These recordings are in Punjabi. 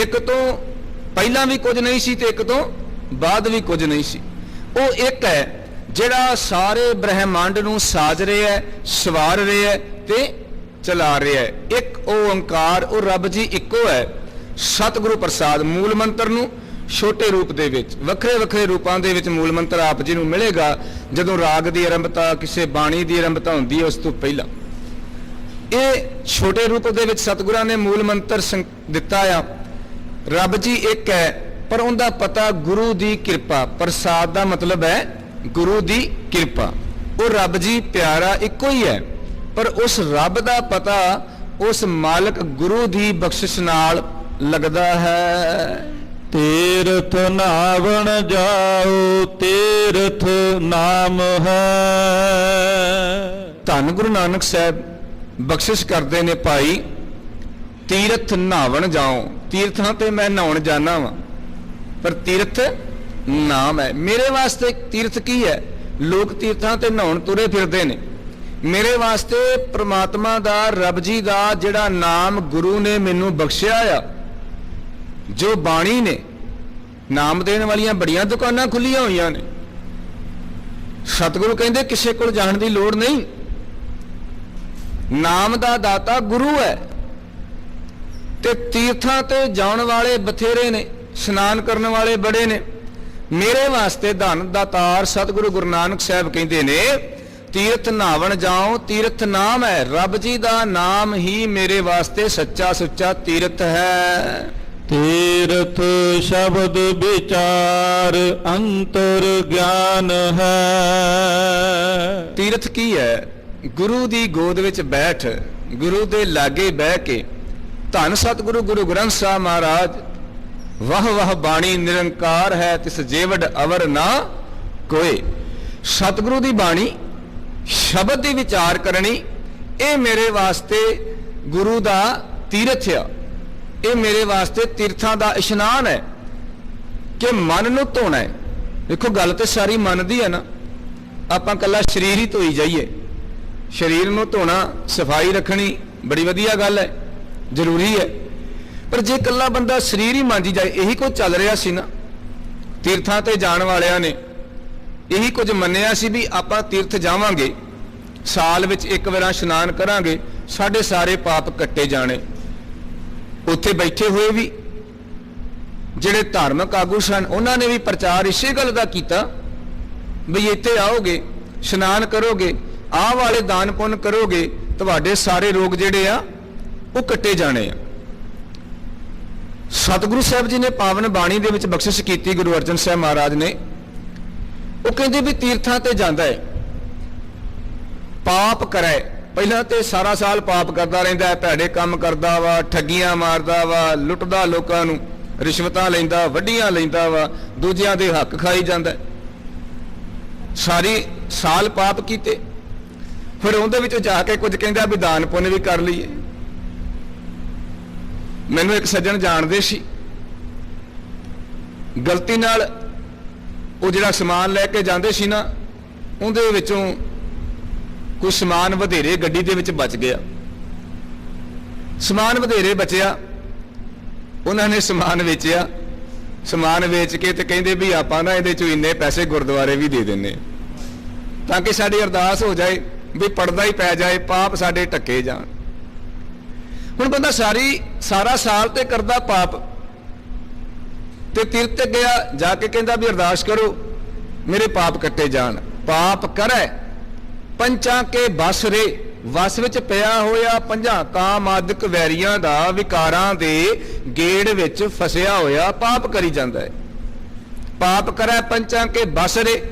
ਇੱਕ ਤੋਂ ਪਹਿਲਾਂ ਵੀ ਕੁਝ ਨਹੀਂ ਸੀ ਤੇ ਇੱਕ ਤੋਂ ਬਾਅਦ ਵੀ ਕੁਝ ਨਹੀਂ ਸੀ। ਉਹ ਇੱਕ ਹੈ ਜਿਹੜਾ ਸਾਰੇ ਬ੍ਰਹਿਮੰਡ ਨੂੰ ਸਾਜ ਰਿਹਾ ਹੈ, ਸਵਾਰ ਰਿਹਾ ਹੈ ਤੇ ਚਲਾ ਰਿਹਾ ਹੈ। ਇੱਕ ਓੰਕਾਰ, ਉਹ ਰੱਬ ਜੀ ਇੱਕੋ ਹੈ। ਸਤਿਗੁਰੂ ਪ੍ਰਸਾਦ ਮੂਲ ਮੰਤਰ ਨੂੰ ਛੋਟੇ ਰੂਪ ਦੇ ਵਿੱਚ, ਵੱਖਰੇ ਵੱਖਰੇ ਰੂਪਾਂ ਦੇ ਵਿੱਚ ਮੂਲ ਮੰਤਰ ਆਪ ਜੀ ਨੂੰ ਮਿਲੇਗਾ ਜਦੋਂ ਰਾਗ ਦੀ ਆਰੰਭਤਾ, ਕਿਸੇ ਬਾਣੀ ਦੀ ਆਰੰਭਤਾ ਹੁੰਦੀ ਹੈ ਉਸ ਤੋਂ ਪਹਿਲਾਂ। ਇਹ ਛੋਟੇ ਰੂਪ ਦੇ ਵਿੱਚ ਸਤਿਗੁਰਾਂ ਨੇ ਮੂਲ ਮੰਤਰ ਦਿੱਤਾ ਆ। ਰੱਬ ਜੀ ਇੱਕ ਹੈ, ਪਰ ਉਹਦਾ ਪਤਾ ਗੁਰੂ ਦੀ ਕਿਰਪਾ। ਪ੍ਰਸਾਦ ਦਾ ਮਤਲਬ ਹੈ ਗੁਰੂ ਦੀ ਕਿਰਪਾ। ਉਹ ਰੱਬ ਜੀ ਪਿਆਰਾ ਇੱਕੋ ਹੀ ਹੈ, ਪਰ ਉਸ ਰੱਬ ਦਾ ਪਤਾ ਉਸ ਮਾਲਕ ਗੁਰੂ ਦੀ ਬਖਸ਼ਿਸ਼ ਨਾਲ ਲੱਗਦਾ ਹੈ। ਤੀਰਥ ਨਾਵਣ ਜਾਓ ਤੀਰਥ ਨਾਮ ਹੈ। ਧੰਨ ਗੁਰੂ ਨਾਨਕ ਸਾਹਿਬ ਬਖਸ਼ਿਸ਼ ਕਰਦੇ ਨੇ, ਭਾਈ ਤੀਰਥ ਨਹਾਵਣ ਜਾਓ। ਤੀਰਥਾਂ ਤੇ ਮੈਂ ਨਹਾਉਣ ਜਾਣਾ ਵਾਂ, ਪਰ ਤੀਰਥ ਨਾਮ ਹੈ। ਮੇਰੇ ਵਾਸਤੇ ਤੀਰਥ ਕੀ ਹੈ? ਲੋਕ ਤੀਰਥਾਂ ਤੇ ਨਹਾਉਣ ਤੁਰੇ ਫਿਰਦੇ ਨੇ। ਮੇਰੇ ਵਾਸਤੇ ਪ੍ਰਮਾਤਮਾ ਦਾ, ਰੱਬ ਜੀ ਦਾ ਜਿਹੜਾ ਨਾਮ ਗੁਰੂ ਨੇ ਮੈਨੂੰ ਬਖਸ਼ਿਆ ਆ, ਜੋ ਬਾਣੀ ਨੇ, ਨਾਮ ਦੇਣ ਵਾਲੀਆਂ ਬੜੀਆਂ ਦੁਕਾਨਾਂ ਖੁੱਲੀਆਂ ਹੋਈਆਂ ਨੇ। ਸਤਿਗੁਰੂ ਕਹਿੰਦੇ ਕਿਸੇ ਕੋਲ ਜਾਣ ਦੀ ਲੋੜ ਨਹੀਂ। ਨਾਮ ਦਾ ਦਾਤਾ ਗੁਰੂ ਹੈ ਤੇ ਤੀਰਥਾਂ ਤੇ ਜਾਣ ਵਾਲੇ ਬਥੇਰੇ ਨੇ, ਇਸ਼ਨਾਨ ਕਰਨ ਵਾਲੇ ਬੜੇ ਨੇ। ਮੇਰੇ ਵਾਸਤੇ ਧੰਨ ਦਾਤਾਰ ਸਤਿਗੁਰੂ ਗੁਰੂ ਨਾਨਕ ਸਾਹਿਬ ਕਹਿੰਦੇ ਨੇ, ਤੀਰਥ ਨਹਾਵਣ ਜਾਓ ਤੀਰਥ ਨਾਮ ਹੈ। ਰੱਬ ਜੀ ਦਾ ਨਾਮ ਹੀ ਮੇਰੇ ਵਾਸਤੇ ਸੱਚਾ ਸੁੱਚਾ ਤੀਰਥ ਹੈ। ਤੀਰਥ ਸ਼ਬਦ ਵਿਚਾਰ ਅੰਤਰ ਗਿਆਨ ਹੈ। ਤੀਰਥ ਕੀ ਹੈ? ਗੁਰੂ ਦੀ ਗੋਦ ਵਿੱਚ ਬੈਠ, ਗੁਰੂ ਦੇ ਲਾਗੇ ਬਹਿ ਕੇ ਧੰਨ ਸਤਿਗੁਰੂ ਗੁਰੂ ਗ੍ਰੰਥ ਸਾਹਿਬ ਮਹਾਰਾਜ, ਵਾਹ ਵਾਹ ਬਾਣੀ ਨਿਰੰਕਾਰ ਹੈ ਤਿਸ ਜੇਵੜ ਅਵਰ ਨਾ ਕੋਏ। ਸਤਿਗੁਰੂ ਦੀ ਬਾਣੀ, ਸ਼ਬਦ ਦੀ ਵਿਚਾਰ ਕਰਨੀ, ਇਹ ਮੇਰੇ ਵਾਸਤੇ ਗੁਰੂ ਦਾ ਤੀਰਥ ਆ। ਇਹ ਮੇਰੇ ਵਾਸਤੇ ਤੀਰਥਾਂ ਦਾ ਇਸ਼ਨਾਨ ਹੈ ਕਿ ਮਨ ਨੂੰ ਧੋਣਾ ਹੈ। ਦੇਖੋ ਗੱਲ ਤੇ ਸਾਰੀ ਮਨ ਦੀ ਹੈ ਨਾ। ਆਪਾਂ ਕੱਲਾ ਸਰੀਰ ਹੀ ਧੋਈ ਜਾਈਏ, ਸਰੀਰ ਨੂੰ ਧੋਣਾ, ਸਫਾਈ ਰੱਖਣੀ ਬੜੀ ਵਧੀਆ ਗੱਲ ਹੈ, ਜ਼ਰੂਰੀ ਹੈ। ਪਰ ਜੇ ਕੱਲਾ ਬੰਦਾ ਸਰੀਰ ਹੀ ਮਾਂਜੀ ਜਾਏ, ਇਹੀ ਕੁਝ ਚੱਲ ਰਿਹਾ ਸੀ ਨਾ। ਤੀਰਥਾਂ ਤੇ ਜਾਣ ਵਾਲਿਆਂ ਨੇ ਇਹੀ ਕੁਝ ਮੰਨਿਆ ਸੀ ਵੀ ਆਪਾਂ ਤੀਰਥ ਜਾਵਾਂਗੇ, ਸਾਲ ਵਿੱਚ ਇੱਕ ਵਾਰ ਇਸ਼ਨਾਨ ਕਰਾਂਗੇ, ਸਾਡੇ ਸਾਰੇ ਪਾਪ ਕੱਟੇ ਜਾਣੇ। ਉੱਥੇ ਬੈਠੇ ਹੋਏ ਵੀ ਜਿਹੜੇ ਧਾਰਮਿਕ ਆਗੂ ਸਨ, ਉਹਨਾਂ ਨੇ ਵੀ ਪ੍ਰਚਾਰ ਇਸੇ ਗੱਲ ਦਾ ਕੀਤਾ ਵੀ ਇੱਥੇ ਆਓਗੇ, ਇਸ਼ਨਾਨ ਕਰੋਗੇ, ਆਹ ਵਾਲੇ ਦਾਨ ਪੁੰਨ ਕਰੋਗੇ, ਤੁਹਾਡੇ ਸਾਰੇ ਰੋਗ ਜਿਹੜੇ ਆ ਉਹ ਕੱਟੇ ਜਾਣੇ ਆ। ਸਤਿਗੁਰੂ ਸਾਹਿਬ ਜੀ ਨੇ ਪਾਵਨ ਬਾਣੀ ਦੇ ਵਿੱਚ ਬਖਸ਼ਿਸ਼ ਕੀਤੀ, ਗੁਰੂ ਅਰਜਨ ਸਾਹਿਬ ਮਹਾਰਾਜ ਨੇ। ਉਹ ਕਹਿੰਦੇ ਵੀ ਤੀਰਥਾਂ ਤੇ ਜਾਂਦਾ ਹੈ, ਪਾਪ ਕਰੇ। ਪਹਿਲਾਂ ਤੇ ਸਾਰਾ ਸਾਲ ਪਾਪ ਕਰਦਾ ਰਹਿੰਦਾ ਹੈ, ਭੈੜੇ ਕੰਮ ਕਰਦਾ ਵਾ, ਠੱਗੀਆਂ ਮਾਰਦਾ ਵਾ, ਲੁੱਟਦਾ ਲੋਕਾਂ ਨੂੰ, ਰਿਸ਼ਵਤਾਂ ਲੈਂਦਾ, ਵੱਡੀਆਂ ਲੈਂਦਾ ਵਾ, ਦੂਜਿਆਂ ਦੇ ਹੱਕ ਖਾਈ ਜਾਂਦਾ। ਸਾਰੀ ਸਾਲ ਪਾਪ ਕੀਤੇ, ਫਿਰ ਉਹਦੇ ਵਿੱਚ ਜਾ ਕੇ ਕੁਝ ਕਹਿੰਦਾ ਵੀ ਦਾਨ ਪੁੰਨ ਵੀ ਕਰ ਲਈਏ। ਮੈਨੂੰ ਇੱਕ ਸੱਜਣ ਜਾਣਦੇ ਸੀ, ਗਲਤੀ ਨਾਲ ਉਹ ਜਿਹੜਾ ਸਮਾਨ ਲੈ ਕੇ ਜਾਂਦੇ ਸੀ ਨਾ, ਉਹਦੇ ਵਿੱਚੋਂ ਕੋਈ ਸਮਾਨ ਵਧੇਰੇ ਗੱਡੀ ਦੇ ਵਿੱਚ ਬਚ ਗਿਆ। ਸਮਾਨ ਵਧੇਰੇ ਬਚਿਆ, ਉਹਨਾਂ ਨੇ ਸਮਾਨ ਵੇਚਿਆ। ਸਮਾਨ ਵੇਚ ਕੇ ਤੇ ਕਹਿੰਦੇ ਵੀ ਆਪਾਂ ਨਾ ਇਹਦੇ ਚੋਂ ਇੰਨੇ ਪੈਸੇ ਗੁਰਦੁਆਰੇ ਵੀ ਦੇ ਦਿੰਨੇ, ਤਾਂ ਕਿ ਸਾਡੀ ਅਰਦਾਸ ਹੋ ਜਾਏ ਵੀ ਪਰਦਾ ਹੀ ਪੈ ਜਾਏ, ਪਾਪ ਸਾਡੇ ਢੱਕੇ ਜਾਣ। ਹੁਣ ਬੰਦਾ ਸਾਰਾ ਸਾਲ ਤੇ ਕਰਦਾ ਪਾਪ, ਤੇ ਤੀਰਥ ਤੇ ਗਿਆ, ਜਾ ਕੇ ਕਹਿੰਦਾ ਵੀ ਅਰਦਾਸ ਕਰੋ ਮੇਰੇ ਪਾਪ ਕੱਟੇ ਜਾਣ। ਪਾਪ ਕਰੈ ਪੰਚਾਂ ਕੇ ਬਸ ਰੇ, ਵਸ ਵਿੱਚ ਪਿਆ ਹੋਇਆ ਪੰਜਾਂ ਕਾਮ ਆਦਿਕ ਵੈਰੀਆਂ ਦਾ, ਵਿਕਾਰਾਂ ਦੇ ਗੇੜ ਵਿੱਚ ਫਸਿਆ ਹੋਇਆ ਪਾਪ ਕਰੀ ਜਾਂਦਾ ਹੈ। ਪਾਪ ਕਰੈ ਪੰਚਾਂ ਕੇ ਬਸ ਰੇ,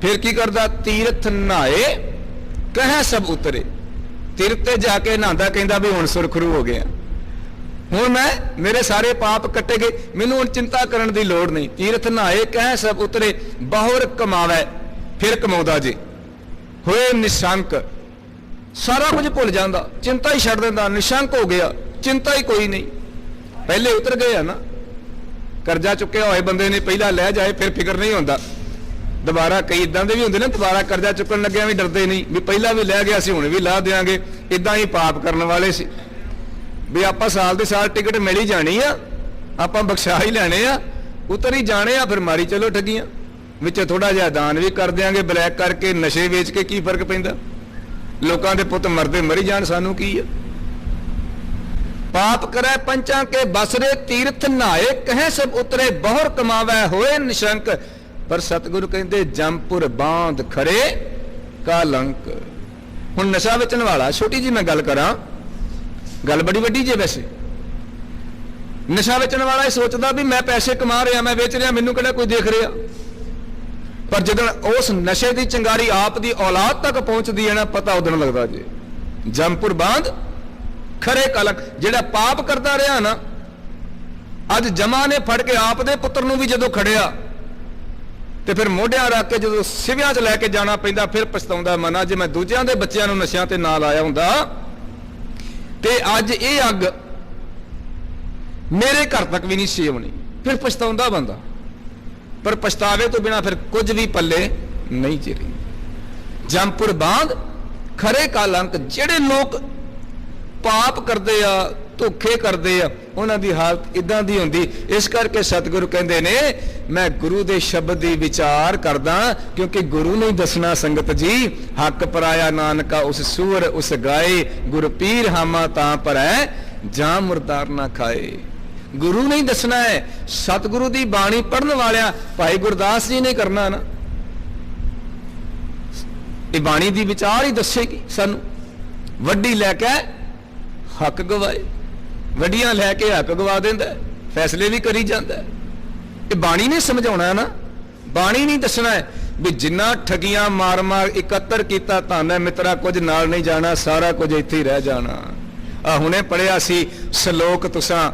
ਫਿਰ ਕੀ ਕਰਦਾ? ਤੀਰਥ ਨਹਾਏ ਕਹਿ ਸਭ ਉਤਰੇ। ਤੀਰਥ ਤੇ ਜਾ ਕੇ ਨਹਾਉਂਦਾ, ਕਹਿੰਦਾ ਵੀ ਹੁਣ ਸੁਰਖਰੂ ਹੋ ਗਿਆ, ਹੁਣ ਮੇਰੇ ਸਾਰੇ ਪਾਪ ਕੱਟੇ ਗਏ, ਮੈਨੂੰ ਹੁਣ ਚਿੰਤਾ ਕਰਨ ਦੀ ਲੋੜ ਨਹੀਂ। ਤੀਰਥ ਨਹਾਏ ਕਹਿ ਸਭ ਉਤਰੇ, ਬਹੁਰ ਕਮਾਵੇ ਫਿਰ ਕਮਾਉਂਦਾ ਜੇ, ਹੋਏ ਨਿਸ਼ੰਕ, ਸਾਰਾ ਕੁਝ ਭੁੱਲ ਜਾਂਦਾ, ਚਿੰਤਾ ਹੀ ਛੱਡ ਦਿੰਦਾ, ਨਿਸ਼ੰਕ ਹੋ ਗਿਆ, ਚਿੰਤਾ ਹੀ ਕੋਈ ਨਹੀਂ। ਪਹਿਲੇ ਉਤਰ ਗਏ ਆ ਨਾ, ਕਰਜ਼ਾ ਚੁੱਕਿਆ ਹੋਏ ਬੰਦੇ ਨੇ ਪਹਿਲਾਂ ਲੈ ਜਾਏ ਫਿਰ ਫਿਕਰ ਨਹੀਂ ਹੁੰਦਾ। ਦੁਬਾਰਾ ਕਈ ਇਦਾਂ ਦੇ ਵੀ ਹੁੰਦੇ ਨੇ, ਦੁਬਾਰਾ ਕਰਜ਼ਾ ਚੁੱਕਣ ਲੱਗਿਆ ਵੀ ਡਰਦੇ ਨਹੀਂ ਵੀ ਪਹਿਲਾਂ ਵੀ ਲੈ ਗਿਆ ਸੀ ਹੁਣ ਵੀ ਲਾ ਦੇਾਂਗੇ। ਇਦਾਂ ਹੀ ਪਾਪ ਕਰਨ ਵਾਲੇ ਸੀ ਵੀ ਆਪਾਂ ਸਾਲ ਦੇ ਸਾਲ ਟਿਕਟ ਮਿਲ ਹੀ ਜਾਣੀ ਆ, ਆਪਾਂ ਬਖਸ਼ਾ ਹੀ ਲੈਣੇ ਆ, ਉਤਰ ਹੀ ਜਾਣੇ ਆ, ਫਿਰ ਮਾਰੀ ਚਲੋ ਠੱਗੀਆਂ ਵਿੱਚ ਥੋੜਾ ਜਿਹਾ ਦਾਨ ਵੀ ਕਰ ਦਿਆਂਗੇ ਬਲੈਕ ਕਰਕੇ, ਨਸ਼ੇ ਵੇਚ ਕੇ ਕੀ ਫਰਕ ਪੈਂਦਾ, ਲੋਕਾਂ ਦੇ ਪੁੱਤ ਮਰਦੇ ਮਰੀ ਜਾਣ, ਸਾਨੂੰ ਕੀ ਆ। ਪਾਪ ਕਰੈ ਪੰਚਾਂ ਕੇ ਬਸਰੇ ਤੀਰਥ ਨਹਾਏ, ਕਹੇ ਸਭ ਉਤਰੇ ਬਹੁਰ ਕਮਾਵੈ ਹੋਏ ਨਿਸ਼ੰਕ। ਪਰ ਸਤਿਗੁਰੂ ਕਹਿੰਦੇ ਜੰਪੁਰ ਬਾਂਧ ਖੜੇ ਕਾਲੰਕ। ਹੁਣ ਨਸ਼ਾ ਵੇਚਣ ਵਾਲਾ, ਛੋਟੀ ਜੀ ਮੈਂ ਗੱਲ ਕਰਾਂ, ਗੱਲ ਬੜੀ ਵੱਡੀ ਜੇ ਵੈਸੇ, ਨਸ਼ਾ ਵੇਚਣ ਵਾਲਾ ਇਹ ਸੋਚਦਾ ਵੀ ਮੈਂ ਪੈਸੇ ਕਮਾ ਰਿਹਾ, ਮੈਂ ਵੇਚ ਰਿਹਾ, ਮੈਨੂੰ ਕਿਹੜਾ ਕੋਈ ਦੇਖ ਰਿਹਾ। ਪਰ ਜਦੋਂ ਉਸ ਨਸ਼ੇ ਦੀ ਚੰਗਾਰੀ ਆਪ ਦੀ ਔਲਾਦ ਤੱਕ ਪਹੁੰਚਦੀ ਹੈ ਨਾ, ਪਤਾ ਉਦੋਂ ਲੱਗਦਾ ਜੇ ਜੰਪੁਰ ਬਾਂਧ ਖਰੇ ਕਾਲੰਕ। ਜਿਹੜਾ ਪਾਪ ਕਰਦਾ ਰਿਹਾ ਨਾ, ਅੱਜ ਜਮਾ ਨੇ ਫੜ ਕੇ ਆਪ ਦੇ ਪੁੱਤਰ ਨੂੰ ਵੀ ਜਦੋਂ ਖੜਿਆ ਤੇ ਫਿਰ ਮੋਢਿਆਂ ਰੱਖ ਕੇ ਜਦੋਂ ਸਿਵਿਆਂ 'ਚ ਲੈ ਕੇ ਜਾਣਾ ਪੈਂਦਾ, ਫਿਰ ਪਛਤਾਉਂਦਾ ਮਨਾ, ਜੇ ਮੈਂ ਦੂਜਿਆਂ ਦੇ ਬੱਚਿਆਂ ਨੂੰ ਨਸ਼ਿਆਂ ਤੇ ਨਾਲ ਆਇਆ ਹੁੰਦਾ ਤੇ ਅੱਜ ਇਹ ਅੱਗ ਮੇਰੇ ਘਰ ਤੱਕ ਵੀ ਨਹੀਂ ਸੀ ਆਉਣੀ। ਫਿਰ ਪਛਤਾਉਂਦਾ ਬੰਦਾ, ਪਰ ਪਛਤਾਵੇ ਤੋਂ ਬਿਨਾ ਫਿਰ ਕੁਝ ਵੀ ਪੱਲੇ ਨਹੀਂ ਚਿਰੀ। ਜੰਪੁਰ ਬਾਂਧ ਖਰੇ ਕਾਲੰਕ। ਜਿਹੜੇ ਲੋਕ ਪਾਪ ਕਰਦੇ ਆ, ਧੋਖੇ ਕਰਦੇ ਆ, ਉਹਨਾਂ ਦੀ ਹਾਲਤ ਇਦਾਂ ਦੀ ਹੁੰਦੀ। ਇਸ ਕਰਕੇ ਸਤਿਗੁਰੂ ਕਹਿੰਦੇ ਨੇ ਮੈਂ ਗੁਰੂ ਦੇ ਸ਼ਬਦ ਦੀ ਵਿਚਾਰ ਕਰਦਾ, ਕਿਉਂਕਿ ਗੁਰੂ ਨੇ ਦੱਸਣਾ ਸੰਗਤ ਜੀ, ਹੱਕ ਪਰਾਇਆ ਨਾਨਕਾ ਉਸ ਸੂਰ ਉਸ ਗਾਏ, ਗੁਰ ਪੀਰ ਹਾਮਾ ਤਾਂ ਪਰੈ ਜਾਂ ਮੁਰਦਾਰ ਨਾ ਖਾਏ। ਗੁਰੂ ਨੇ ਦੱਸਣਾ ਹੈ। ਸਤਿਗੁਰੂ ਦੀ ਬਾਣੀ ਪੜਨ ਵਾਲਿਆ ਭਾਈ ਗੁਰਦਾਸ ਜੀ ਨੇ ਕਰਨਾ ਨਾ, ਇਹ ਬਾਣੀ ਦੀ ਵਿਚਾਰ ਹੀ ਦੱਸੇਗੀ ਸਾਨੂੰ। ਵੱਡੀ ਲੈ ਕੇ ਹੱਕ ਗਵਾਏ, ਵੱਡੀਆਂ ਲੈ ਕੇ ਹੱਕ ਗਵਾ ਦਿੰਦਾ, ਫੈਸਲੇ ਵੀ ਕਰੀ ਜਾਂਦਾ। ਇਹ ਬਾਣੀ ਨੇ ਸਮਝਾਉਣਾ ਨਾ, ਬਾਣੀ ਨਹੀਂ ਦੱਸਣਾ ਹੈ ਵੀ ਜਿੰਨਾ ਠਗੀਆਂ ਮਾਰ ਮਾਰ ਇਕੱਤਰ ਕੀਤਾ ਧਨ ਹੈ ਮਿੱਤਰਾ, ਕੁਝ ਨਾਲ ਨਹੀਂ ਜਾਣਾ, ਸਾਰਾ ਕੁਝ ਇੱਥੇ ਹੀ ਰਹਿ ਜਾਣਾ। ਆ ਹੁਣੇ ਪੜਿਆ ਸੀ ਸ਼ਲੋਕ, ਤੁਸਾਂ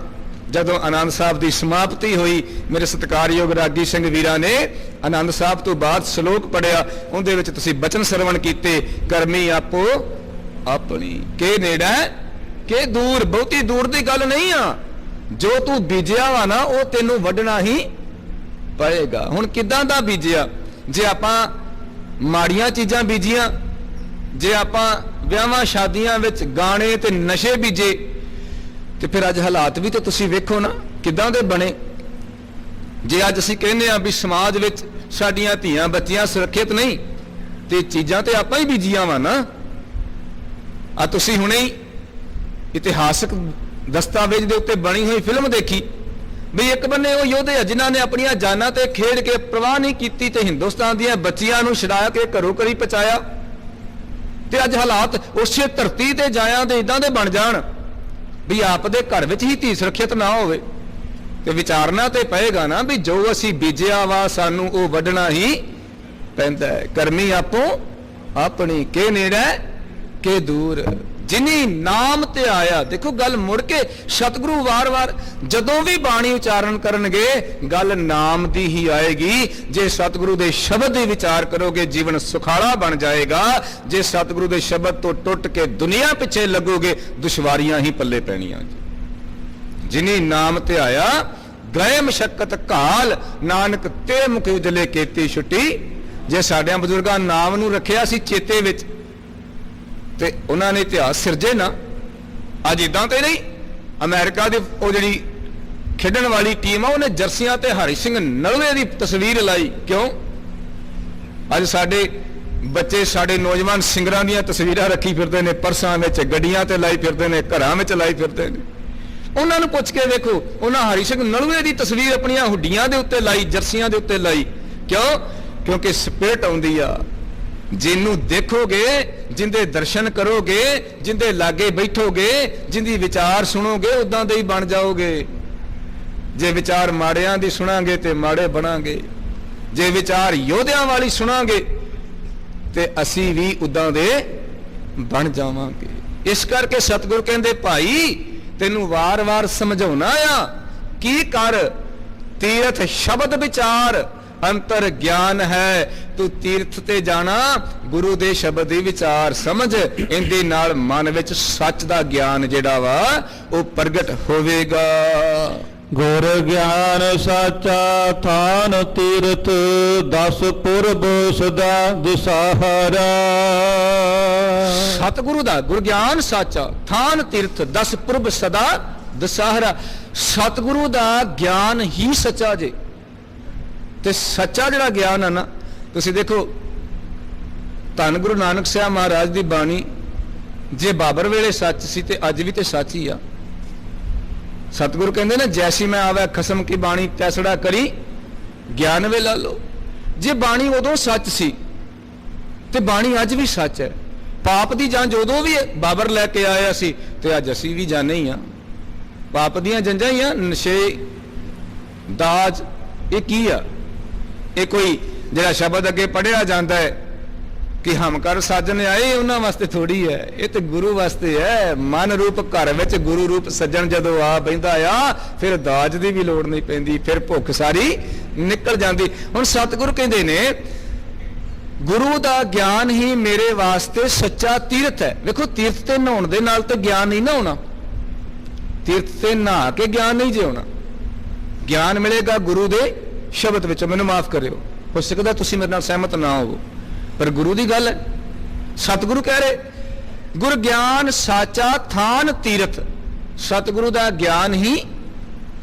ਜਦੋਂ ਆਨੰਦ ਸਾਹਿਬ ਦੀ ਸਮਾਪਤੀ ਹੋਈ, ਮੇਰੇ ਸਤਿਕਾਰਯੋਗ ਰਾਗੀ ਸਿੰਘ ਵੀਰਾਂ ਨੇ ਆਨੰਦ ਸਾਹਿਬ ਤੋਂ ਬਾਅਦ ਸ਼ਲੋਕ ਪੜਿਆ, ਉਹਦੇ ਵਿੱਚ ਤੁਸੀਂ ਬਚਨ ਸਰਵਣ ਕੀਤੇ, ਕਰਮੀ ਆਪੋ ਆਪਣੀ ਕੇ ਨੇੜਾ ਕਿ ਦੂਰ। ਬਹੁਤੀ ਦੂਰ ਦੀ ਗੱਲ ਨਹੀਂ ਆ, ਜੋ ਤੂੰ ਬੀਜਿਆ ਵਾ ਨਾ ਉਹ ਤੈਨੂੰ ਵੱਢਣਾ ਹੀ ਪਏਗਾ। ਹੁਣ ਕਿੱਦਾਂ ਦਾ ਬੀਜਿਆ? ਜੇ ਆਪਾਂ ਮਾੜੀਆਂ ਚੀਜ਼ਾਂ ਬੀਜੀਆਂ, ਜੇ ਆਪਾਂ ਵਿਆਹਾਂ ਸ਼ਾਦੀਆਂ ਵਿੱਚ ਗਾਣੇ ਤੇ ਨਸ਼ੇ ਬੀਜੇ, ਤੇ ਫਿਰ ਅੱਜ ਹਾਲਾਤ ਵੀ ਤੇ ਤੁਸੀਂ ਵੇਖੋ ਨਾ ਕਿੱਦਾਂ ਦੇ ਬਣੇ। ਜੇ ਅੱਜ ਅਸੀਂ ਕਹਿੰਦੇ ਆ ਵੀ ਸਮਾਜ ਵਿੱਚ ਸਾਡੀਆਂ ਧੀਆਂ ਬੱਚੀਆਂ ਸੁਰੱਖਿਅਤ ਨਹੀਂ, ਤੇ ਚੀਜ਼ਾਂ ਤੇ ਆਪਾਂ ਹੀ ਬੀਜੀਆਂ ਵਾ ਨਾ। ਆ ਤੁਸੀਂ ਹੁਣੇ ਹੀ ਇਤਿਹਾਸਕ ਦਸਤਾਵੇਜ਼ ਦੇ ਉੱਤੇ ਬਣੀ ਹੋਈ ਫਿਲਮ ਦੇਖੀ ਵੀ ਇੱਕ ਬੰਨੇ ਉਹ ਯੋਧੇ ਜਿਨ੍ਹਾਂ ਨੇ ਆਪਣੀਆਂ ਜਾਨਾਂ ਤੇ ਖੇਡ ਕੇ ਪ੍ਰਵਾਹ ਨਹੀਂ ਕੀਤੀ ਤੇ ਹਿੰਦੁਸਤਾਨ ਦੀਆਂ ਬੱਚੀਆਂ ਨੂੰ ਛੁਡਾ ਕੇ ਘਰੋਂ ਘਰੀ ਪਹੁੰਚਾਇਆ। ਤੇ ਅੱਜ ਹਾਲਾਤ ਉਸੇ ਧਰਤੀ ਤੇ ਜਾਇਆਂ ਦੇ ਇਦਾਂ ਦੇ ਬਣ ਜਾਣ ਵੀ ਆਪ ਦੇ ਘਰ ਵਿੱਚ ਹੀ ਧੀ ਸੁਰੱਖਿਅਤ ਨਾ ਹੋਵੇ, ਤੇ ਵਿਚਾਰਨਾ ਤੇ ਪਏਗਾ ਨਾ ਵੀ ਜੋ ਅਸੀਂ ਬੀਜਿਆ ਵਾ ਸਾਨੂੰ ਉਹ ਵੱਢਣਾ ਹੀ ਪੈਂਦਾ ਹੈ। ਕਰਮੀ ਆਪੋ ਆਪਣੀ ਕੇ ਨੇੜੇ ਕੇ ਦੂਰ, ਜਿਨੀ ਨਾਮ ਤੇ ਆਇਆ। ਦੇਖੋ ਗੱਲ ਮੁੜ ਕੇ ਸਤਿਗੁਰੂ ਵਾਰ-ਵਾਰ ਜਦੋਂ ਵੀ ਬਾਣੀ ਉਚਾਰਨ ਕਰਨਗੇ ਗੱਲ ਨਾਮ ਦੀ ਹੀ ਆਏਗੀ। ਜੇ ਸਤਿਗੁਰੂ ਦੇ ਸ਼ਬਦ ਦੀ ਵਿਚਾਰ ਕਰੋਗੇ ਜੀਵਨ ਸੁਖਾਲਾ ਬਣ ਜਾਏਗਾ। ਜੇ ਸਤਿਗੁਰੂ ਦੇ ਸ਼ਬਦ ਤੋਂ ਟੁੱਟ ਕੇ ਦੁਨੀਆ ਪਿੱਛੇ ਲੱਗੋਗੇ ਦੁਸ਼ਵਾਰੀਆਂ ਹੀ ਪੱਲੇ ਪੈਣੀਆਂ। ਜਿਨੀ ਨਾਮ ਤੇ ਆਇਆ ਗਏ ਮਸ਼ੱਕਤ ਕਾਲ, ਨਾਨਕ ਤੇ ਮੁਖ ਉਜਲੇ ਕੀਤੀ ਛੁੱਟੀ। ਜੇ ਸਾਡਿਆਂ ਬਜ਼ੁਰਗਾਂ ਨਾਮ ਨੂੰ ਰੱਖਿਆ ਸੀ ਚੇਤੇ ਵਿੱਚ ਤੇ ਉਹਨਾਂ ਨੇ ਇਤਿਹਾਸ ਸਿਰਜੇ ਨਾ। ਅੱਜ ਇਦਾਂ ਤੇ ਨਹੀਂ, ਅਮਰੀਕਾ ਦੀ ਉਹ ਜਿਹੜੀ ਖੇਡਣ ਵਾਲੀ ਟੀਮ ਆ ਉਹਨੇ ਜਰਸੀਆਂ ਤੇ ਹਰੀ ਸਿੰਘ ਨਲਵੇ ਦੀ ਤਸਵੀਰ ਲਾਈ। ਕਿਉਂ? ਅੱਜ ਸਾਡੇ ਬੱਚੇ, ਸਾਡੇ ਨੌਜਵਾਨ ਸਿੰਗਰਾਂ ਦੀਆਂ ਤਸਵੀਰਾਂ ਰੱਖੀ ਫਿਰਦੇ ਨੇ, ਪਰਸਾਂ ਵਿੱਚ, ਗੱਡੀਆਂ ਤੇ ਲਾਈ ਫਿਰਦੇ ਨੇ, ਘਰਾਂ ਵਿੱਚ ਲਾਈ ਫਿਰਦੇ ਨੇ। ਉਹਨਾਂ ਨੂੰ ਪੁੱਛ ਕੇ ਵੇਖੋ, ਉਹਨਾਂ ਹਰੀ ਸਿੰਘ ਨਲਵੇ ਦੀ ਤਸਵੀਰ ਆਪਣੀਆਂ ਹੁੱਡੀਆਂ ਦੇ ਉੱਤੇ ਲਾਈ, ਜਰਸੀਆਂ ਦੇ ਉੱਤੇ ਲਾਈ। ਕਿਉਂ? ਕਿਉਂਕਿ ਸਪਿਰਿਟ ਆਉਂਦੀ ਆ। ਜਿਹਨੂੰ ਦੇਖੋਗੇ, ਜਿੰਦੇ ਦਰਸ਼ਨ ਕਰੋਗੇ, ਜਿੰਦੇ ਲਾਗੇ ਬੈਠੋਗੇ, ਜਿੰਦੀ ਵਿਚਾਰ ਸੁਣੋਗੇ ਉਦਾਂ ਦੇ ਹੀ ਬਣ ਜਾਓਗੇ। ਜੇ ਵਿਚਾਰ ਮਾੜਿਆਂ ਦੀ ਸੁਣਾਂਗੇ ਤੇ ਮਾੜੇ ਬਣਾਂਗੇ, ਜੇ ਵਿਚਾਰ ਯੋਧਿਆਂ ਵਾਲੀ ਸੁਣਾਂਗੇ ਤੇ ਅਸੀਂ ਵੀ ਉਦਾਂ ਦੇ ਬਣ ਜਾਵਾਂਗੇ। ਇਸ ਕਰਕੇ ਸਤਿਗੁਰ ਕਹਿੰਦੇ ਭਾਈ ਤੈਨੂੰ ਵਾਰ-ਵਾਰ ਸਮਝਾਉਣਾ ਆ, ਕੀ ਕਰ ਤੀਰਥ ਸ਼ਬਦ ਵਿਚਾਰ, ਅੰਤਰ ਗਿਆਨ ਹੈ। ਤੂੰ ਤੀਰਥ ਤੇ ਜਾਣਾ, ਗੁਰੂ ਦੇ ਸ਼ਬਦ ਦੀ ਵਿਚਾਰ ਸਮਝ, ਇਹਦੇ ਨਾਲ ਮਨ ਵਿੱਚ ਸੱਚ ਦਾ ਗਿਆਨ ਜਿਹੜਾ ਵਾ ਉਹ ਪ੍ਰਗਟ ਹੋਵੇਗਾ। ਗੁਰ ਗਿਆਨ ਸਾਚਾ ਥਾਨ ਤੀਰਥ, 10 ਪੁਰਬ ਸਦਾ ਦਿਸਾਹਰਾ। ਸਤਿਗੁਰੂ ਦਾ ਗੁਰ ਗਿਆਨ ਸਾਚਾ ਥਾਨ ਤੀਰਥ, 10 ਪੁਰਬ ਸਦਾ ਦਸਾਹਰਾ। ਸਤਿਗੁਰੂ ਦਾ ਗਿਆਨ ਹੀ ਸੱਚਾ ਜੇ। ਤੇ ਸੱਚਾ ਜਿਹੜਾ ਗਿਆਨ ਹੈ ਨਾ, ਤੁਸੀਂ ਦੇਖੋ ਧੰਨ ਗੁਰੂ ਨਾਨਕ ਸਾਹਿਬ ਮਹਾਰਾਜ ਦੀ ਬਾਣੀ ਜੇ ਬਾਬਰ ਵੇਲੇ ਸੱਚ ਸੀ ਤੇ ਅੱਜ ਵੀ ਤੇ ਸੱਚ ਹੀ ਆ। ਸਤਿਗੁਰੂ ਕਹਿੰਦੇ ਨੇ ਜੈਸੀ ਮੈਂ ਆਵੇ ਖਸਮ ਕੀ ਬਾਣੀ ਤੈਸੜਾ ਕਰੀ ਗਿਆਨ ਵੇ ਲਾ ਲੋ। ਜੇ ਬਾਣੀ ਉਦੋਂ ਸੱਚ ਸੀ ਤੇ ਬਾਣੀ ਅੱਜ ਵੀ ਸੱਚ ਹੈ। ਪਾਪ ਦੀ ਜੰਜ ਉਦੋਂ ਵੀ ਬਾਬਰ ਲੈ ਕੇ ਆਇਆ ਸੀ ਤੇ ਅੱਜ ਅਸੀਂ ਵੀ ਜਾਣੇ ਹੀ ਆ। ਪਾਪ ਦੀਆਂ ਜੰਜਾਂ ਹੀ ਆ, ਨਸ਼ੇ, ਦਾਜ, ਇਹ ਕੀ ਆ? ਇਹ ਕੋਈ ਜਿਹੜਾ ਸ਼ਬਦ ਅੱਗੇ ਪੜਿਆ ਜਾਂਦਾ ਹੈ ਕਿ ਹਮ ਕਰ ਸਾਜਣ ਆਏ, ਉਹਨਾਂ ਵਾਸਤੇ ਥੋੜੀ ਹੈ, ਇਹ ਤੇ ਗੁਰੂ ਵਾਸਤੇ ਹੈ। ਮਨ ਰੂਪ ਘਰ ਵਿੱਚ ਗੁਰੂ ਰੂਪ ਸੱਜਣ ਜਦੋਂ ਆ ਬਹਿੰਦਾ ਆ, ਫਿਰ ਦਾਜ ਦੀ ਵੀ ਲੋੜ ਨਹੀਂ ਪੈਂਦੀ, ਫਿਰ ਭੁੱਖ ਸਾਰੀ ਨਿਕਲ ਜਾਂਦੀ। ਹੁਣ ਸਤਿਗੁਰੂ ਕਹਿੰਦੇ ਨੇ ਗੁਰੂ ਦਾ ਗਿਆਨ ਹੀ ਮੇਰੇ ਵਾਸਤੇ ਸੱਚਾ ਤੀਰਥ ਹੈ। ਵੇਖੋ ਤੀਰਥ ਤੇ ਨਹਾਉਣ ਦੇ ਨਾਲ ਤੇ ਗਿਆਨ ਨਹੀਂ ਨਾ ਹੋਣਾ, ਤੀਰਥ ਤੇ ਨਹਾ ਕੇ ਗਿਆਨ ਨਹੀਂ ਜੇ ਹੋਣਾ। ਗਿਆਨ ਮਿਲੇਗਾ ਗੁਰੂ ਦੇ ਸ਼ਬਦ ਵਿੱਚੋਂ। ਮੈਨੂੰ ਮਾਫ ਕਰਿਓ, ਹੋ ਸਕਦਾ ਤੁਸੀਂ ਮੇਰੇ ਨਾਲ ਸਹਿਮਤ ਨਾ ਹੋਵੋ, ਪਰ ਗੁਰੂ ਦੀ ਗੱਲ ਹੈ। ਸਤਿਗੁਰੂ ਕਹਿ ਰਹੇ ਗੁਰ ਗਿਆਨ ਸਾਚਾ ਥਾਨ ਤੀਰਥ। ਸਤਿਗੁਰੂ ਦਾ ਗਿਆਨ ਹੀ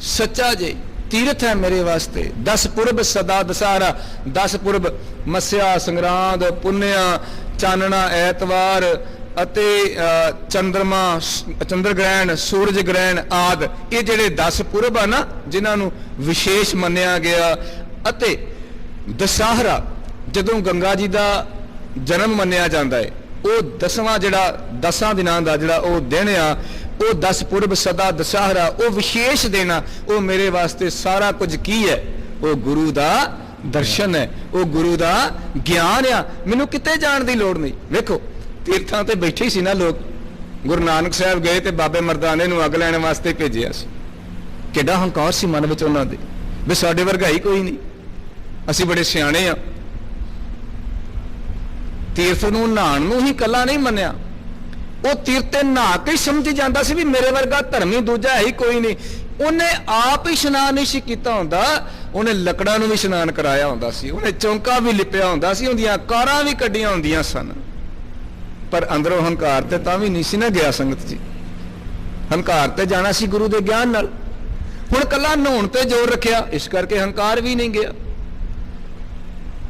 ਸੱਚਾ ਜੇ, ਤੀਰਥ ਹੈ ਮੇਰੇ ਵਾਸਤੇ। 10 ਪੁਰਬ ਸਦਾ ਦਸਾਰਾ, 10 ਪੁਰਬ ਮੱਸਿਆ, ਸੰਗਰਾਂਦ, ਪੁੰਨਿਆ, ਚਾਨਣਾ, ਐਤਵਾਰ ਅਤੇ ਚੰਦਰਮਾ, ਚੰਦਰ ਗ੍ਰਹਿਣ, ਸੂਰਜ ਗ੍ਰਹਿਣ ਆਦਿ, ਇਹ ਜਿਹੜੇ 10 ਪੁਰਬ ਆ ਨਾ ਜਿਨ੍ਹਾਂ ਨੂੰ ਵਿਸ਼ੇਸ਼ ਮੰਨਿਆ ਗਿਆ। ਅਤੇ ਦਸ਼ਹਰਾ ਜਦੋਂ ਗੰਗਾ ਜੀ ਦਾ ਜਨਮ ਮੰਨਿਆ ਜਾਂਦਾ ਹੈ, ਉਹ 10ਵਾਂ ਜਿਹੜਾ 10 ਦਿਨਾਂ ਦਾ ਜਿਹੜਾ ਉਹ ਦਿਨ ਆ, ਉਹ 10 ਪੁਰਬ ਸਦਾ ਦਸ਼ਹਰਾ, ਉਹ ਵਿਸ਼ੇਸ਼ ਦਿਨ ਆ। ਉਹ ਮੇਰੇ ਵਾਸਤੇ ਸਾਰਾ ਕੁਝ ਕੀ ਹੈ? ਉਹ ਗੁਰੂ ਦਾ ਦਰਸ਼ਨ ਹੈ, ਉਹ ਗੁਰੂ ਦਾ ਗਿਆਨ ਆ। ਮੈਨੂੰ ਕਿਤੇ ਜਾਣ ਦੀ ਲੋੜ ਨਹੀਂ। ਵੇਖੋ ਤੀਰਥਾਂ ਤੇ ਬੈਠੇ ਸੀ ਨਾ ਲੋਕ। ਗੁਰੂ ਨਾਨਕ ਸਾਹਿਬ ਗਏ ਤੇ ਬਾਬੇ ਮਰਦਾਨੇ ਨੂੰ ਅੱਗ ਲੈਣ ਵਾਸਤੇ ਭੇਜਿਆ ਸੀ। ਕਿੱਡਾ ਹੰਕਾਰ ਸੀ ਮਨ ਵਿੱਚ ਉਹਨਾਂ ਦੇ ਵੀ ਸਾਡੇ ਵਰਗਾ ਹੀ ਕੋਈ ਨਹੀਂ, ਅਸੀਂ ਬੜੇ ਸਿਆਣੇ ਆ। ਤੀਰਥ ਨੂੰ ਨਹਾਉਣ ਨੂੰ ਹੀ ਕੱਲਾ ਨਹੀਂ ਮੰਨਿਆ, ਉਹ ਤੀਰਥ ਤੇ ਨਹਾ ਕੇ ਸਮਝ ਜਾਂਦਾ ਸੀ ਵੀ ਮੇਰੇ ਵਰਗਾ ਧਰਮੀ ਦੂਜਾ ਹੈ ਹੀ ਕੋਈ ਨਹੀਂ। ਉਹਨੇ ਆਪ ਹੀ ਇਸ਼ਨਾਨ ਨਹੀਂ ਸੀ ਕੀਤਾ ਹੁੰਦਾ, ਉਹਨੇ ਲੱਕੜਾਂ ਨੂੰ ਵੀ ਇਸ਼ਨਾਨ ਕਰਾਇਆ ਹੁੰਦਾ ਸੀ, ਉਹਨੇ ਚੌਂਕਾ ਵੀ ਲਿਪਿਆ ਹੁੰਦਾ ਸੀ, ਉਹਦੀਆਂ ਕਾਰਾਂ ਵੀ ਕੱਢੀਆਂ ਹੁੰਦੀਆਂ ਸਨ। ਪਰ ਅੰਦਰੋਂ ਹੰਕਾਰ ਤੇ ਤਾਂ ਵੀ ਨਹੀਂ ਸੀ ਨਾ ਗਿਆ ਸੰਗਤ ਜੀ। ਹੰਕਾਰ ਤੇ ਜਾਣਾ ਸੀ ਗੁਰੂ ਦੇ ਗਿਆਨ ਨਾਲ। ਹੁਣ ਕੱਲਾ ਨਹਾਉਣ ਤੇ ਜ਼ੋਰ ਰੱਖਿਆ, ਇਸ ਕਰਕੇ ਹੰਕਾਰ ਵੀ ਨਹੀਂ ਗਿਆ।